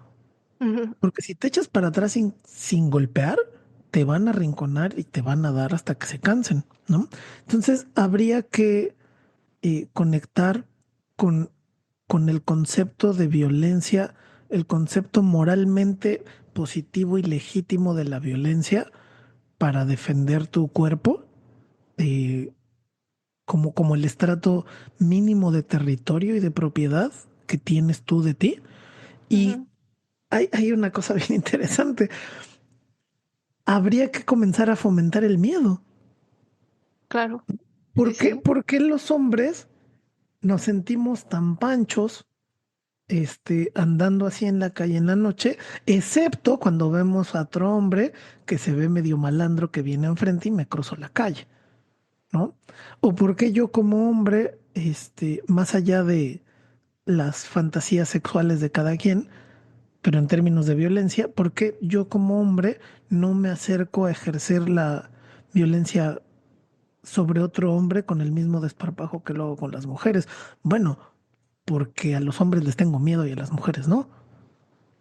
ujú, Porque si te echas para atrás sin golpear, te van a arrinconar y te van a dar hasta que se cansen, ¿no? Entonces habría que conectar con, con el concepto de violencia, el concepto moralmente positivo y legítimo de la violencia para defender tu cuerpo, eh, como el estrato mínimo de territorio y de propiedad que tienes tú de ti. Y ujú. hay una cosa bien interesante. Habría que comenzar a fomentar el miedo. Claro, sí, ¿Por qué? sí. ¿Por qué los hombres nos sentimos tan panchos, andando así en la calle en la noche, excepto cuando vemos a otro hombre que se ve medio malandro que viene enfrente y me cruzo la calle, ¿no? O por qué yo como hombre, más allá de las fantasías sexuales de cada quien, pero en términos de violencia, ¿por qué yo como hombre no me acerco a ejercer la violencia sobre otro hombre con el mismo desparpajo que lo hago con las mujeres? Bueno, porque a los hombres les tengo miedo y a las mujeres no.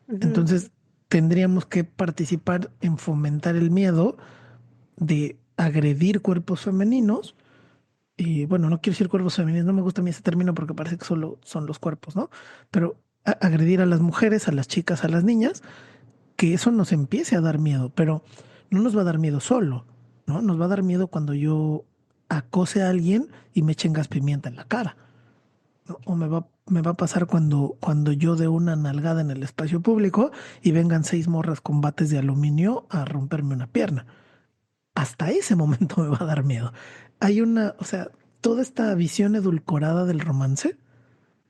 Ujú, Entonces tendríamos que participar en fomentar el miedo de agredir cuerpos femeninos. Y bueno, no quiero decir cuerpos femeninos, no me gusta a mí ese término porque parece que solo son los cuerpos, ¿no? Pero agredir a las mujeres, a las chicas, a las niñas, que eso nos empiece a dar miedo, pero no nos va a dar miedo solo, ¿no? Nos va a dar miedo cuando yo acose a alguien y me echen gas pimienta en la cara, ¿no? O me va a pasar cuando yo dé una nalgada en el espacio público y vengan 6 morras con bates de aluminio a romperme una pierna. Hasta ese momento me va a dar miedo. O sea, toda esta visión edulcorada del romance,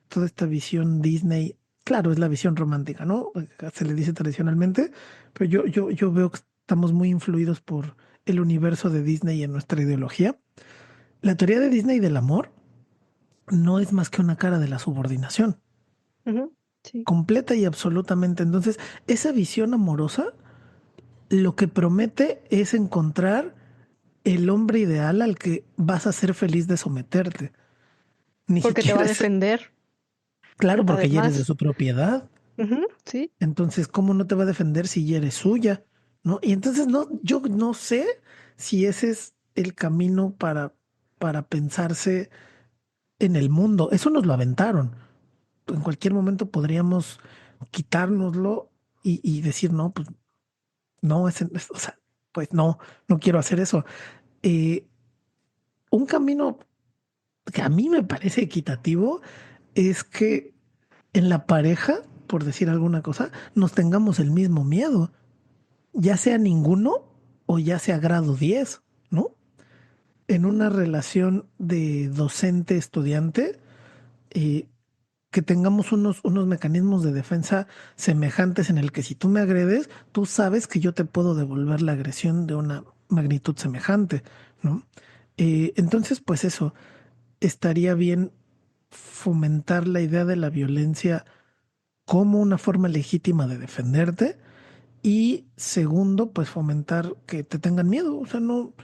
toda esta visión Disney, claro, es la visión romántica, ¿no? Se le dice tradicionalmente, pero yo veo que estamos muy influidos por el universo de Disney en nuestra ideología. La teoría de Disney del amor no es más que una cara de la subordinación, ujú, sí. completa y absolutamente. Entonces, esa visión amorosa lo que promete es encontrar el hombre ideal al que vas a ser feliz de someterte. Ni Porque te va siquiera a es, defender, claro, porque ya eres de además. su propiedad. Ujú, sí. Entonces, ¿cómo no te va a defender si ya eres suya? ¿No? Y entonces no, yo no sé si ese es el camino para pensarse en el mundo. Eso nos lo aventaron. En cualquier momento podríamos quitárnoslo y decir, no, pues no, o sea, pues no, no quiero hacer eso. Eh, un camino que a mí me parece equitativo es que en la pareja, por decir alguna cosa, nos tengamos el mismo miedo, ya sea ninguno o ya sea grado 10, ¿no? En una relación de docente-estudiante, eh, que tengamos unos mecanismos de defensa semejantes en el que si tú me agredes, tú sabes que yo te puedo devolver la agresión de una magnitud semejante, ¿no? Entonces, pues eso, estaría bien fomentar la idea de la violencia como una forma legítima de defenderte. Y segundo, pues fomentar que te tengan miedo. O sea, no,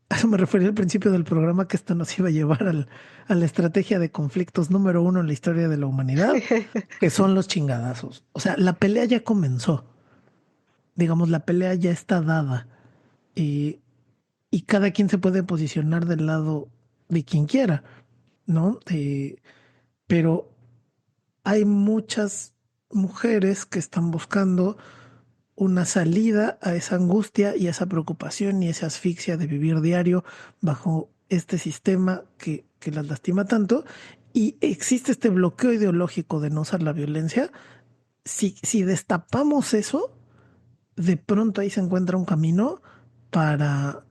a eso me refería al principio del programa, que esto nos iba a llevar a la estrategia de conflictos número uno en la historia de la humanidad, que son los chingadazos. O sea, la pelea ya comenzó. Digamos, la pelea ya está dada. Y, y cada quien se puede posicionar del lado de quien quiera, ¿no? Pero hay muchas mujeres que están buscando una salida a esa angustia y a esa preocupación y esa asfixia de vivir diario bajo este sistema que las lastima tanto. Y existe este bloqueo ideológico de no usar la violencia. Si destapamos eso, de pronto ahí se encuentra un camino para,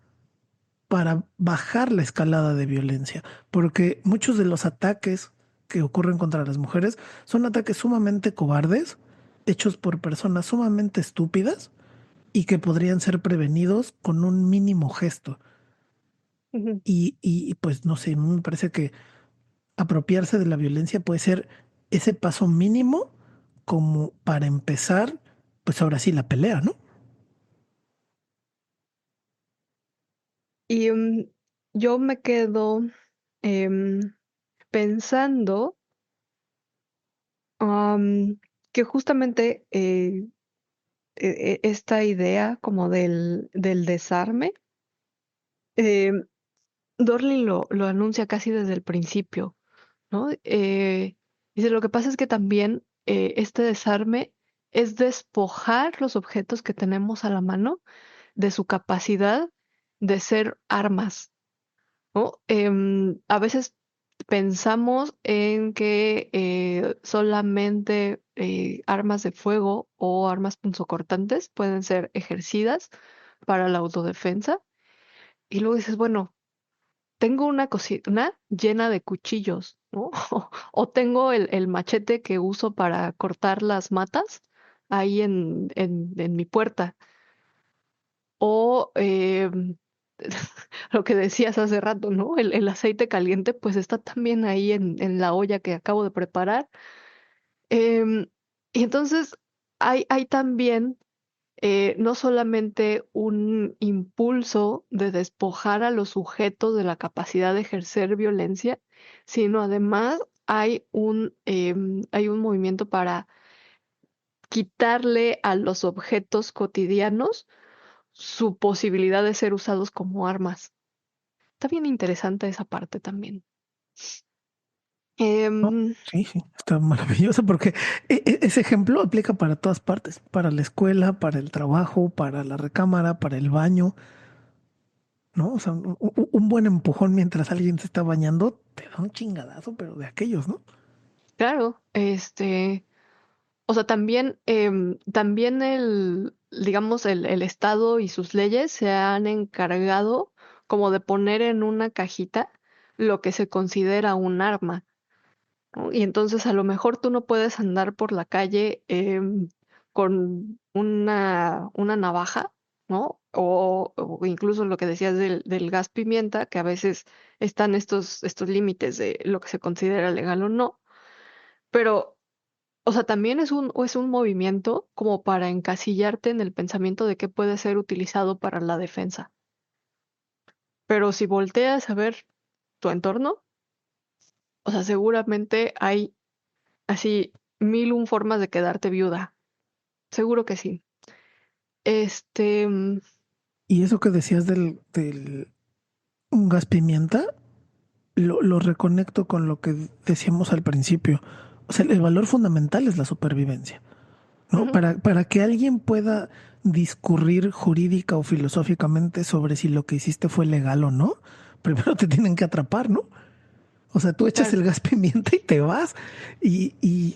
para bajar la escalada de violencia, porque muchos de los ataques que ocurren contra las mujeres son ataques sumamente cobardes, hechos por personas sumamente estúpidas y que podrían ser prevenidos con un mínimo gesto. Ujú. Pues no sé, me parece que apropiarse de la violencia puede ser ese paso mínimo como para empezar, pues ahora sí, la pelea, ¿no? Y yo me quedo em, pensando que justamente esta idea como del desarme, em, Dorlin lo anuncia casi desde el principio, ¿no? Dice, lo que pasa es que también este desarme es despojar los objetos que tenemos a la mano de su capacidad de ser armas, ¿no? A veces pensamos en que solamente armas de fuego o armas punzocortantes pueden ser ejercidas para la autodefensa y luego dices, bueno, tengo una cocina llena de cuchillos, ¿no? O tengo el machete que uso para cortar las matas ahí en mi puerta. O lo que decías hace rato, ¿no? El aceite caliente, pues está también ahí en la olla que acabo de preparar. Em, y entonces hay también no solamente un impulso de despojar a los sujetos de la capacidad de ejercer violencia, sino además hay un movimiento para quitarle a los objetos cotidianos su posibilidad de ser usados como armas. Está bien interesante esa parte también. ¿No? Em, Sí, sí, está maravilloso porque ese ejemplo aplica para todas partes, para la escuela, para el trabajo, para la recámara, para el baño, ¿no? O sea, un buen empujón mientras alguien se está bañando te da un chingadazo, pero de aquellos, ¿no? claro, o sea, también digamos, el Estado y sus leyes se han encargado como de poner en una cajita lo que se considera un arma, ¿no? Y entonces a lo mejor tú no puedes andar por la calle con una navaja, ¿no? O incluso lo que decías del gas pimienta, que a veces están estos límites de lo que se considera legal o no, pero o sea, también es un movimiento como para encasillarte en el pensamiento de que puede ser utilizado para la defensa. Pero si volteas a ver tu entorno, o sea, seguramente hay así mil un formas de quedarte viuda. Seguro que sí. Este, Y eso que decías del un gas pimienta, lo reconecto con lo que decíamos al principio. O sea, el valor fundamental es la supervivencia, ¿no? ujú, Para que alguien pueda discurrir jurídica o filosóficamente sobre si lo que hiciste fue legal o no, primero te tienen que atrapar, ¿no? O sea, tú echas claro. el gas pimienta y te vas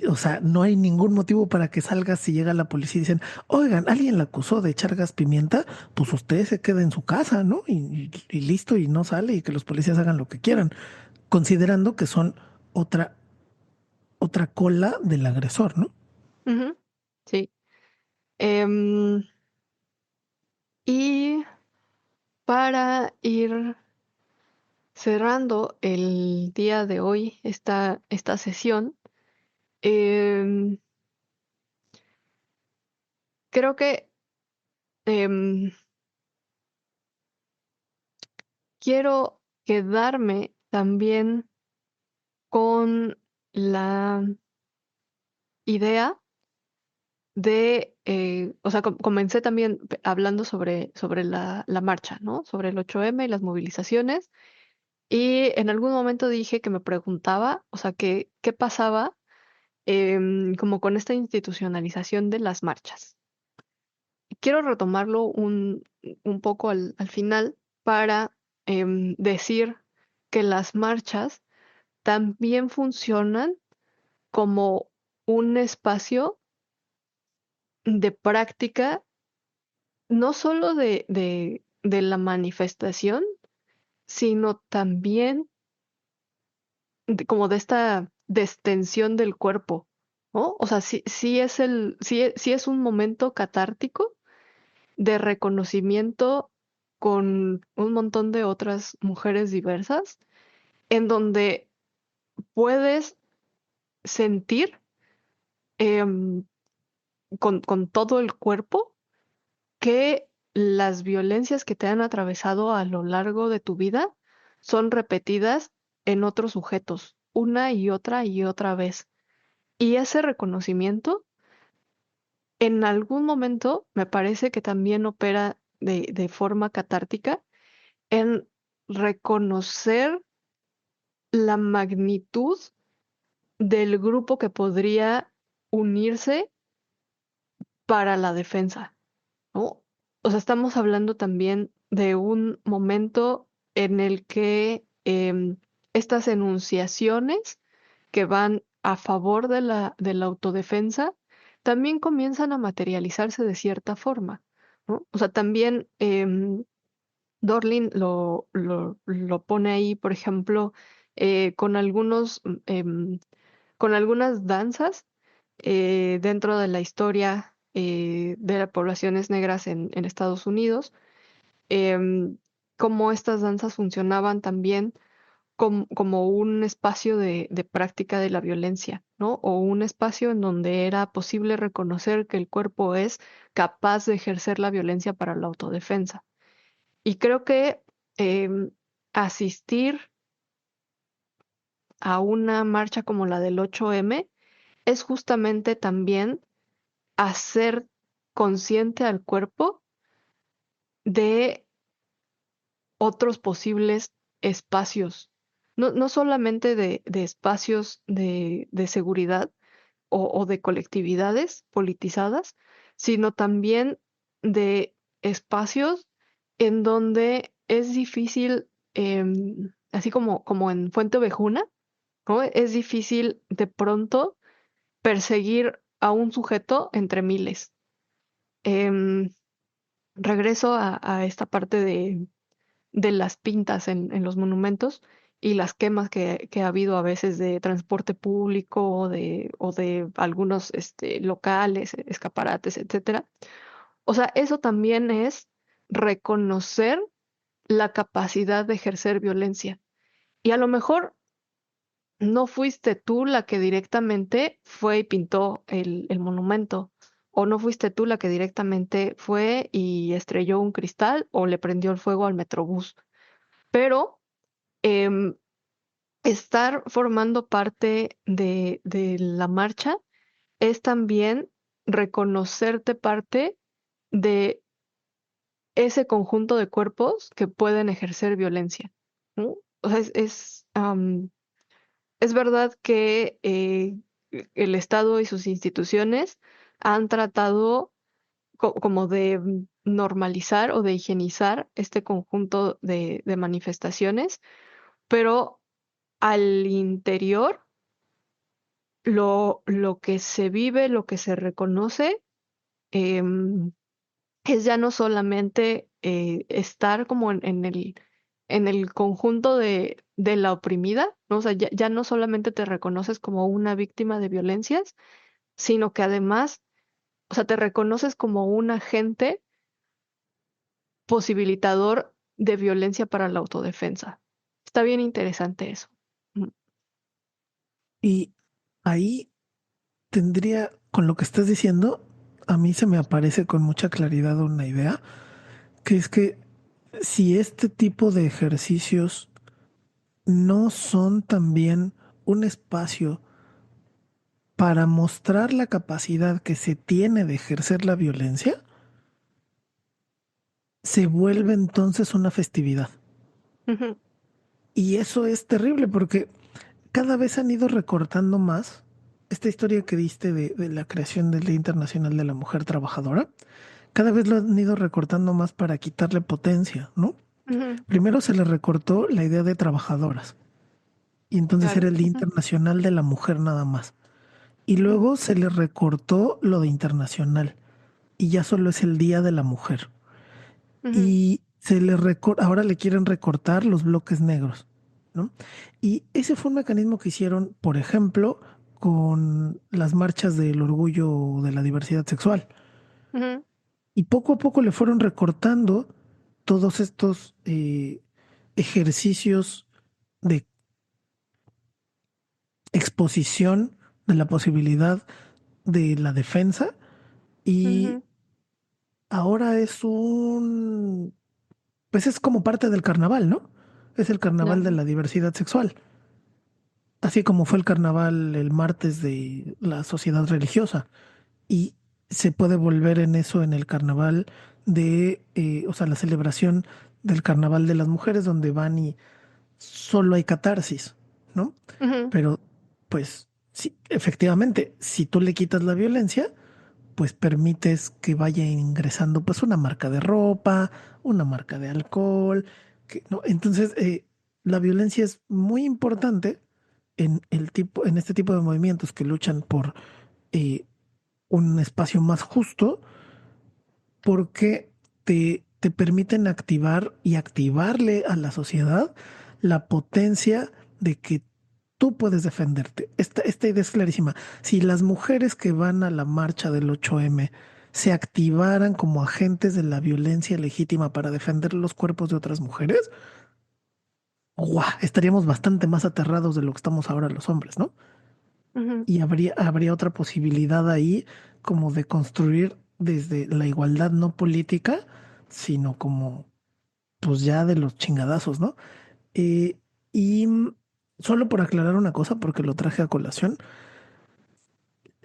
o sea, no hay ningún motivo para que salgas si llega la policía y dicen, oigan, alguien la acusó de echar gas pimienta, pues usted se queda en su casa, ¿no? Y listo, y no sale y que los policías hagan lo que quieran, considerando que son otra, otra cola del agresor, ¿no? Ujú, sí. Em, y para ir cerrando el día de hoy, esta sesión, em, creo que em, quiero quedarme también con la idea o sea, comencé también hablando sobre la marcha, ¿no? Sobre el 8M y las movilizaciones. Y en algún momento dije que me preguntaba, o sea, qué pasaba como con esta institucionalización de las marchas. Y quiero retomarlo un poco al final para decir que las marchas también funcionan como un espacio de práctica, no solo de la manifestación, sino también como de esta destensión del cuerpo, ¿no? O sea, sí es un momento catártico de reconocimiento con un montón de otras mujeres diversas, en donde puedes sentir em, con todo el cuerpo que las violencias que te han atravesado a lo largo de tu vida son repetidas en otros sujetos, una y otra vez. Y ese reconocimiento, en algún momento, me parece que también opera de forma catártica en reconocer la magnitud del grupo que podría unirse para la defensa, ¿no? O sea, estamos hablando también de un momento en el que estas enunciaciones que van a favor de la autodefensa también comienzan a materializarse de cierta forma, ¿no? O sea, también Dorlin lo pone ahí, por ejemplo, con con algunas danzas dentro de la historia de las poblaciones negras en Estados Unidos, em, cómo estas danzas funcionaban también como un espacio de práctica de la violencia, ¿no? O un espacio en donde era posible reconocer que el cuerpo es capaz de ejercer la violencia para la autodefensa. Y creo que em, asistir a una marcha como la del 8M es justamente también hacer consciente al cuerpo de otros posibles espacios, no solamente de espacios de seguridad o de colectividades politizadas, sino también de espacios en donde es difícil, así como en Fuente Ovejuna, ¿no? Es difícil de pronto perseguir a un sujeto entre miles. Em, Regreso a esta parte de las pintas en los monumentos y las quemas que ha habido a veces de transporte público o de algunos locales, escaparates, etcétera. O sea, eso también es reconocer la capacidad de ejercer violencia. Y a lo mejor no fuiste tú la que directamente fue y pintó el monumento, o no fuiste tú la que directamente fue y estrelló un cristal o le prendió el fuego al metrobús, pero em, estar formando parte de la marcha es también reconocerte parte de ese conjunto de cuerpos que pueden ejercer violencia, ¿no? O sea, es verdad que el Estado y sus instituciones han tratado como de normalizar o de higienizar este conjunto de manifestaciones, pero al interior lo que se vive, lo que se reconoce, em, es ya no solamente estar como en el conjunto de la oprimida, ¿no? O sea, ya no solamente te reconoces como una víctima de violencias, sino que además, o sea, te reconoces como un agente posibilitador de violencia para la autodefensa. Está bien interesante eso. Mm. Y ahí tendría, con lo que estás diciendo, a mí se me aparece con mucha claridad una idea, que es que si este tipo de ejercicios no son también un espacio para mostrar la capacidad que se tiene de ejercer la violencia, se vuelve entonces una festividad. Ujú. Y eso es terrible porque cada vez han ido recortando más esta historia que diste de la creación del Día Internacional de la Mujer Trabajadora. Cada vez lo han ido recortando más para quitarle potencia, ¿no? Ujú. Primero se le recortó la idea de trabajadoras y entonces Claro. era el Día Ujú. Internacional de la Mujer nada más. Y Ujú. luego se le recortó lo de internacional y ya solo es el Día de la Mujer. Ujú. Y ahora le quieren recortar los bloques negros, ¿no? Y ese fue un mecanismo que hicieron, por ejemplo, con las marchas del orgullo de la diversidad sexual. Ujú, Y poco a poco le fueron recortando todos estos ejercicios de exposición de la posibilidad de la defensa y ujú, ahora pues es como parte del carnaval, ¿no? Es el carnaval de claro. la diversidad sexual, así como fue el carnaval el martes de la sociedad religiosa. Y se puede volver en eso en el carnaval o sea, la celebración del carnaval de las mujeres, donde van y solo hay catarsis, ¿no? Ujú, Pero, pues, sí, efectivamente, si tú le quitas la violencia, pues permites que vaya ingresando, pues, una marca de ropa, una marca de alcohol, ¿no? Entonces, la violencia es muy importante en este tipo de movimientos que luchan por eh, un espacio más justo porque te permiten activar y activarle a la sociedad la potencia de que tú puedes defenderte. Esta idea es clarísima. Si las mujeres que van a la marcha del 8M se activaran como agentes de la violencia legítima para defender los cuerpos de otras mujeres, ¡guau! Estaríamos bastante más aterrados de lo que estamos ahora los hombres, ¿no? ujú, Y habría otra posibilidad ahí como de construir desde la igualdad no política, sino como pues ya de los chingadazos, ¿no? Eh, y solo por aclarar una cosa, porque lo traje a colación,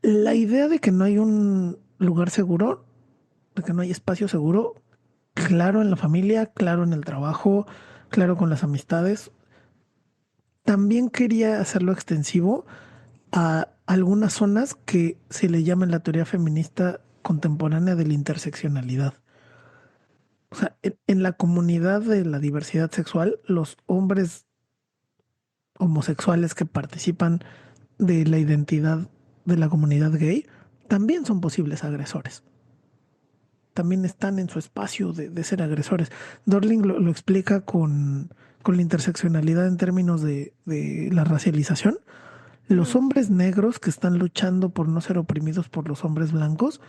la idea de que no hay un lugar seguro, de que no hay espacio seguro, claro en la familia, claro en el trabajo, claro con las amistades, también quería hacerlo extensivo a algunas zonas que se le llama en la teoría feminista contemporánea de la interseccionalidad. O sea, en la comunidad de la diversidad sexual, los hombres homosexuales que participan de la identidad de la comunidad gay también son posibles agresores. También están en su espacio de ser agresores. Dorling lo explica con la interseccionalidad en términos de la racialización. Los ujú, hombres negros que están luchando por no ser oprimidos por los hombres blancos,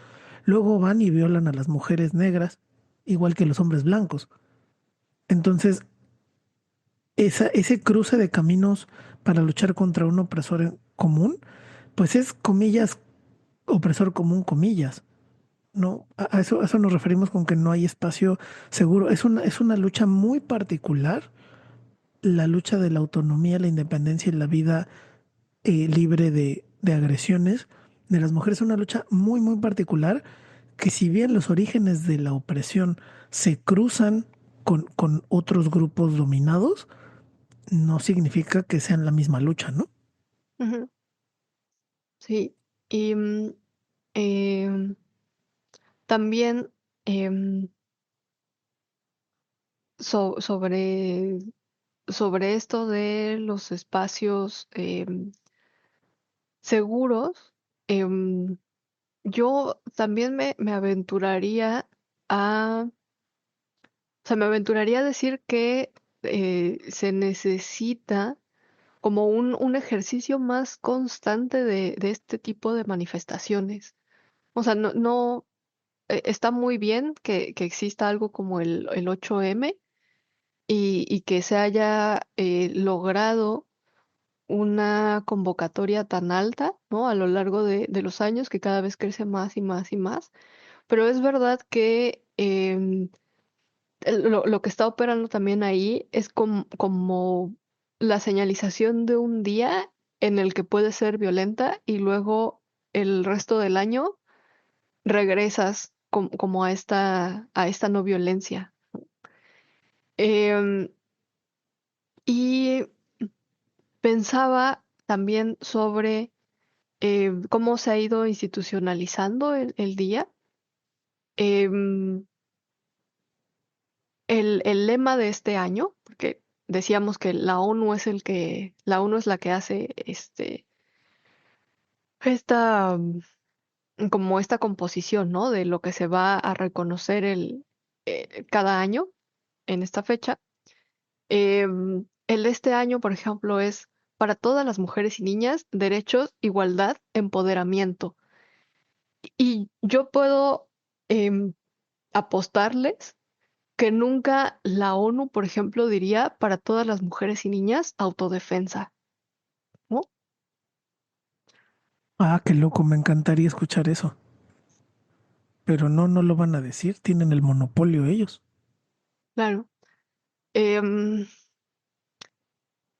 luego van y violan a las mujeres negras, igual que los hombres blancos. Entonces, ese cruce de caminos para luchar contra un opresor en común, pues es, comillas, opresor común, comillas. No, a eso nos referimos con que no hay espacio seguro. Es una lucha muy particular, la lucha de la autonomía, la independencia y la vida libre de agresiones de las mujeres. Es una lucha muy, muy particular que si bien los orígenes de la opresión se cruzan con otros grupos dominados, no significa que sean la misma lucha, ¿no? ujú. Sí. Y em, también em, sobre, sobre esto de los espacios seguros, em, yo también me aventuraría o sea, me aventuraría a decir que se necesita como un ejercicio más constante de este tipo de manifestaciones. O sea, no está muy bien que exista algo como el 8M y que se haya logrado una convocatoria tan alta, ¿no? A lo largo de los años, que cada vez crece más y más y más. Pero es verdad que lo que está operando también ahí es como la señalización de un día en el que puede ser violenta y luego el resto del año regresas como a esta no violencia. Em, y pensaba también sobre cómo se ha ido institucionalizando el día. Em, el lema de este año, porque decíamos que la ONU es la que hace esta, como esta composición, ¿no? De lo que se va a reconocer cada año. en esta fecha. El de este año, por ejemplo, es para todas las mujeres y niñas, derechos, igualdad, empoderamiento. Y yo puedo em, apostarles que nunca la ONU, por ejemplo, diría para todas las mujeres y niñas autodefensa, ¿no? Ah, qué loco, me encantaría escuchar eso. Pero no, no lo van a decir, tienen el monopolio ellos. Claro. Em,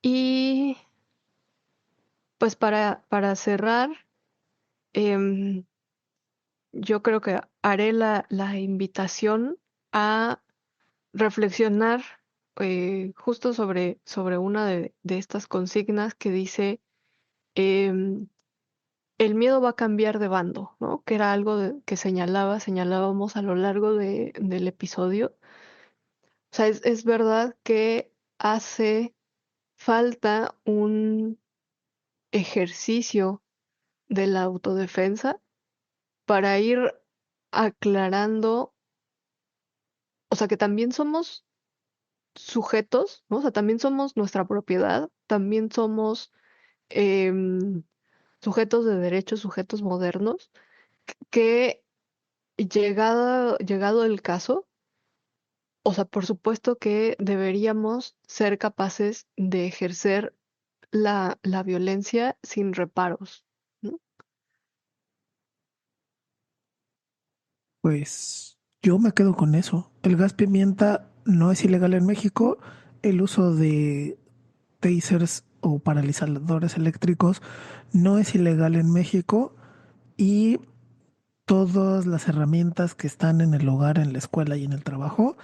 y pues para cerrar, em, yo creo que haré la invitación a reflexionar justo sobre una de estas consignas que dice, em, el miedo va a cambiar de bando, ¿no? Que era algo que señalábamos a lo largo del episodio. O sea, es verdad que hace falta un ejercicio de la autodefensa para ir aclarando, o sea, que también somos sujetos, ¿no? O sea, también somos nuestra propiedad, también somos em, sujetos de derechos, sujetos modernos, que llegado el caso, o sea, por supuesto que deberíamos ser capaces de ejercer la violencia sin reparos, ¿no? Pues yo me quedo con eso. El gas pimienta no es ilegal en México. El uso de tasers o paralizadores eléctricos no es ilegal en México. Y todas las herramientas que están en el hogar, en la escuela y en el trabajo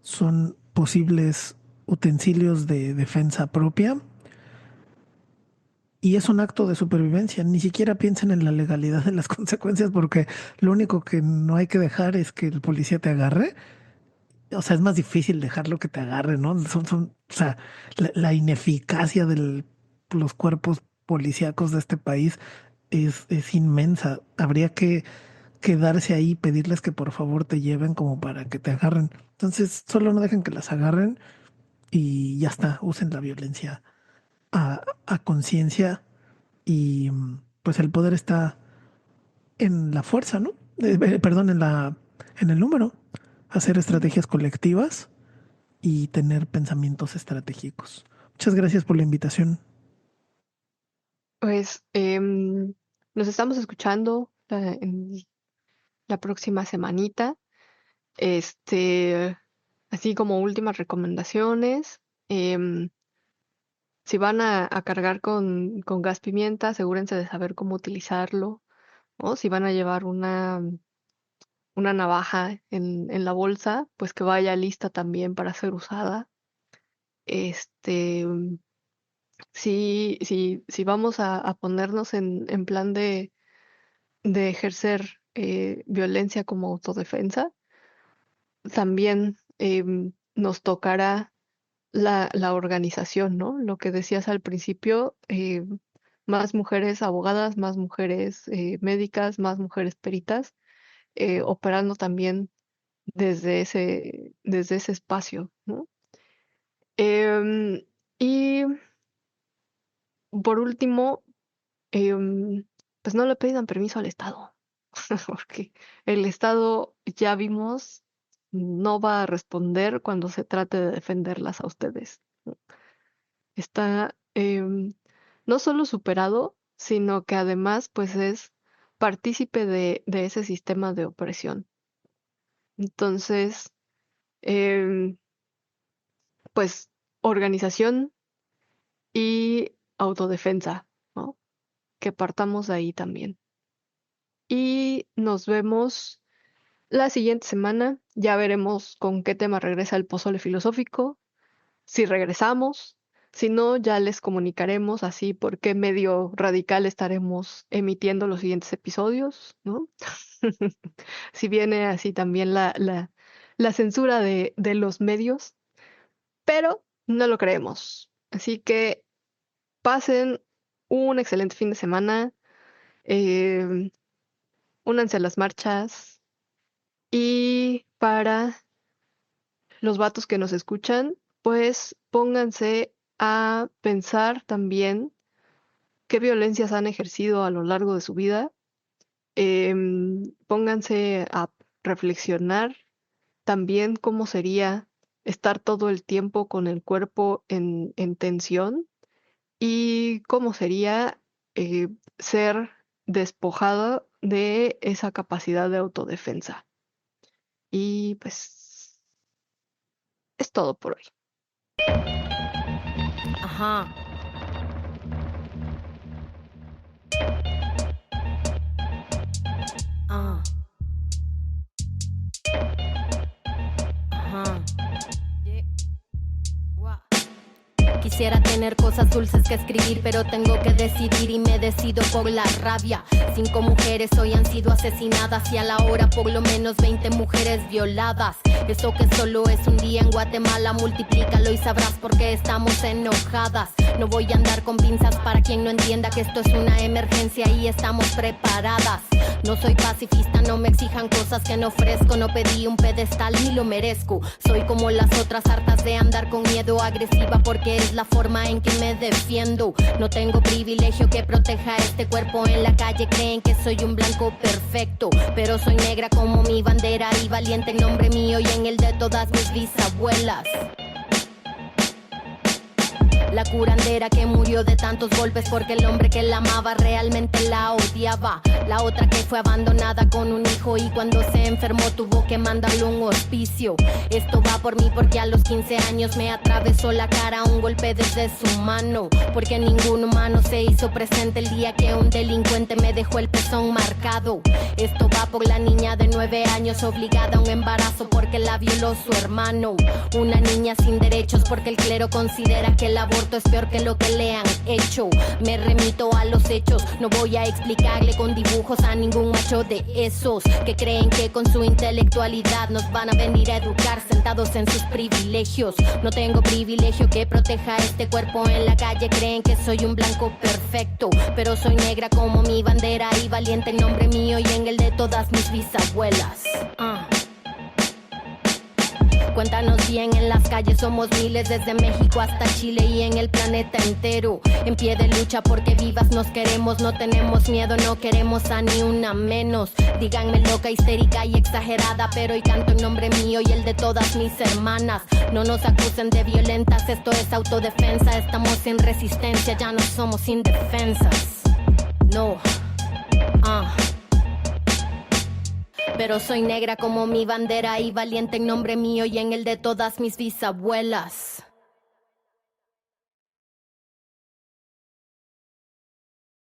son posibles utensilios de defensa propia y es un acto de supervivencia. Ni siquiera piensen en la legalidad de las consecuencias porque lo único que no hay que dejar es que el policía te agarre. O sea, es más difícil dejarlo que te agarre, ¿no? O sea, la ineficacia de los cuerpos policíacos de este país es inmensa. Habría que quedarse ahí, pedirles que por favor te lleven como para que te agarren. Entonces, solo no dejen que las agarren y ya está, usen la violencia a conciencia y pues el poder está en la fuerza, ¿no? Perdón, en el número. Hacer Ujú. estrategias colectivas y tener pensamientos estratégicos. Muchas gracias por la invitación. Pues nos estamos escuchando en la próxima semanita. Este, así como últimas recomendaciones. em, si van a cargar con gas pimienta, asegúrense de saber cómo utilizarlo, ¿no? Si van a llevar una navaja en la bolsa, pues que vaya lista también para ser usada. Este, si vamos a ponernos en plan de ejercer violencia como autodefensa, también nos tocará la organización, ¿no? Lo que decías al principio, más mujeres abogadas, más mujeres médicas, más mujeres peritas, operando también desde ese espacio, ¿no? Em, y por último, pues no le pidan permiso al Estado, porque el Estado, ya vimos, no va a responder cuando se trate de defenderlas a ustedes, ¿no? Está no solo superado, sino que además pues es partícipe de ese sistema de opresión. Entonces, em, pues organización y autodefensa, ¿no? Que partamos de ahí también. Y nos vemos la siguiente semana. Ya veremos con qué tema regresa el pozole filosófico, si regresamos. Si no, ya les comunicaremos así por qué medio radical estaremos emitiendo los siguientes episodios, ¿no? Si viene así también la censura de los medios, pero no lo creemos. Así que pasen un excelente fin de semana, eh, únanse a las marchas y para los vatos que nos escuchan, pues pónganse a pensar también qué violencias han ejercido a lo largo de su vida. Pónganse a reflexionar también cómo sería estar todo el tiempo con el cuerpo en tensión y cómo sería ser despojado de esa capacidad de autodefensa. Y pues es todo por hoy. Ajá. Ajá. Quisiera tener cosas dulces que escribir, pero tengo que decidir y me decido por la rabia. 5 mujeres hoy han sido asesinadas y a la hora por lo menos 20 mujeres violadas. Eso que solo es un día en Guatemala, multiplícalo y sabrás por qué estamos enojadas. No voy a andar con pinzas para quien no entienda que esto es una emergencia y estamos preparadas. No soy pacifista, no me exijan cosas que no ofrezco. No pedí un pedestal ni lo merezco. Soy como las otras, hartas de andar con miedo, agresiva porque es la forma en que me defiendo. No tengo privilegio que proteja este cuerpo. En la calle creen que soy un blanco perfecto, pero soy negra como mi bandera y valiente en nombre mío y en el de todas mis bisabuelas. La curandera que murió de tantos golpes porque el hombre que la amaba realmente la odiaba. La otra que fue abandonada con un hijo y cuando se enfermó tuvo que mandarle un hospicio. Esto va por mí porque a los 15 años me atravesó la cara un golpe desde su mano. Porque ningún humano se hizo presente el día que un delincuente me dejó el pezón marcado. Esto va por la niña de 9 años obligada a un embarazo porque la violó su hermano. Una niña sin derechos porque el clero considera que el aborto es peor que lo que le han hecho. Me remito a los hechos, no voy a explicarle con dibujos a ningún macho de esos que creen que con su intelectualidad nos van a venir a educar sentados en sus privilegios. No tengo privilegio que proteja este cuerpo. En la calle creen que soy un blanco perfecto, pero soy negra como mi bandera y valiente en nombre mío y en el de todas mis bisabuelas. Cuéntanos bien, en las calles somos miles, desde México hasta Chile y en el planeta entero. En pie de lucha porque vivas nos queremos, no tenemos miedo, no queremos a ni una menos. Díganme loca, histérica y exagerada, pero hoy canto en nombre mío y el de todas mis hermanas. No nos acusen de violentas, esto es autodefensa. Estamos en resistencia, ya no somos indefensas. No, pero soy negra como mi bandera y valiente en nombre mío y en el de todas mis bisabuelas.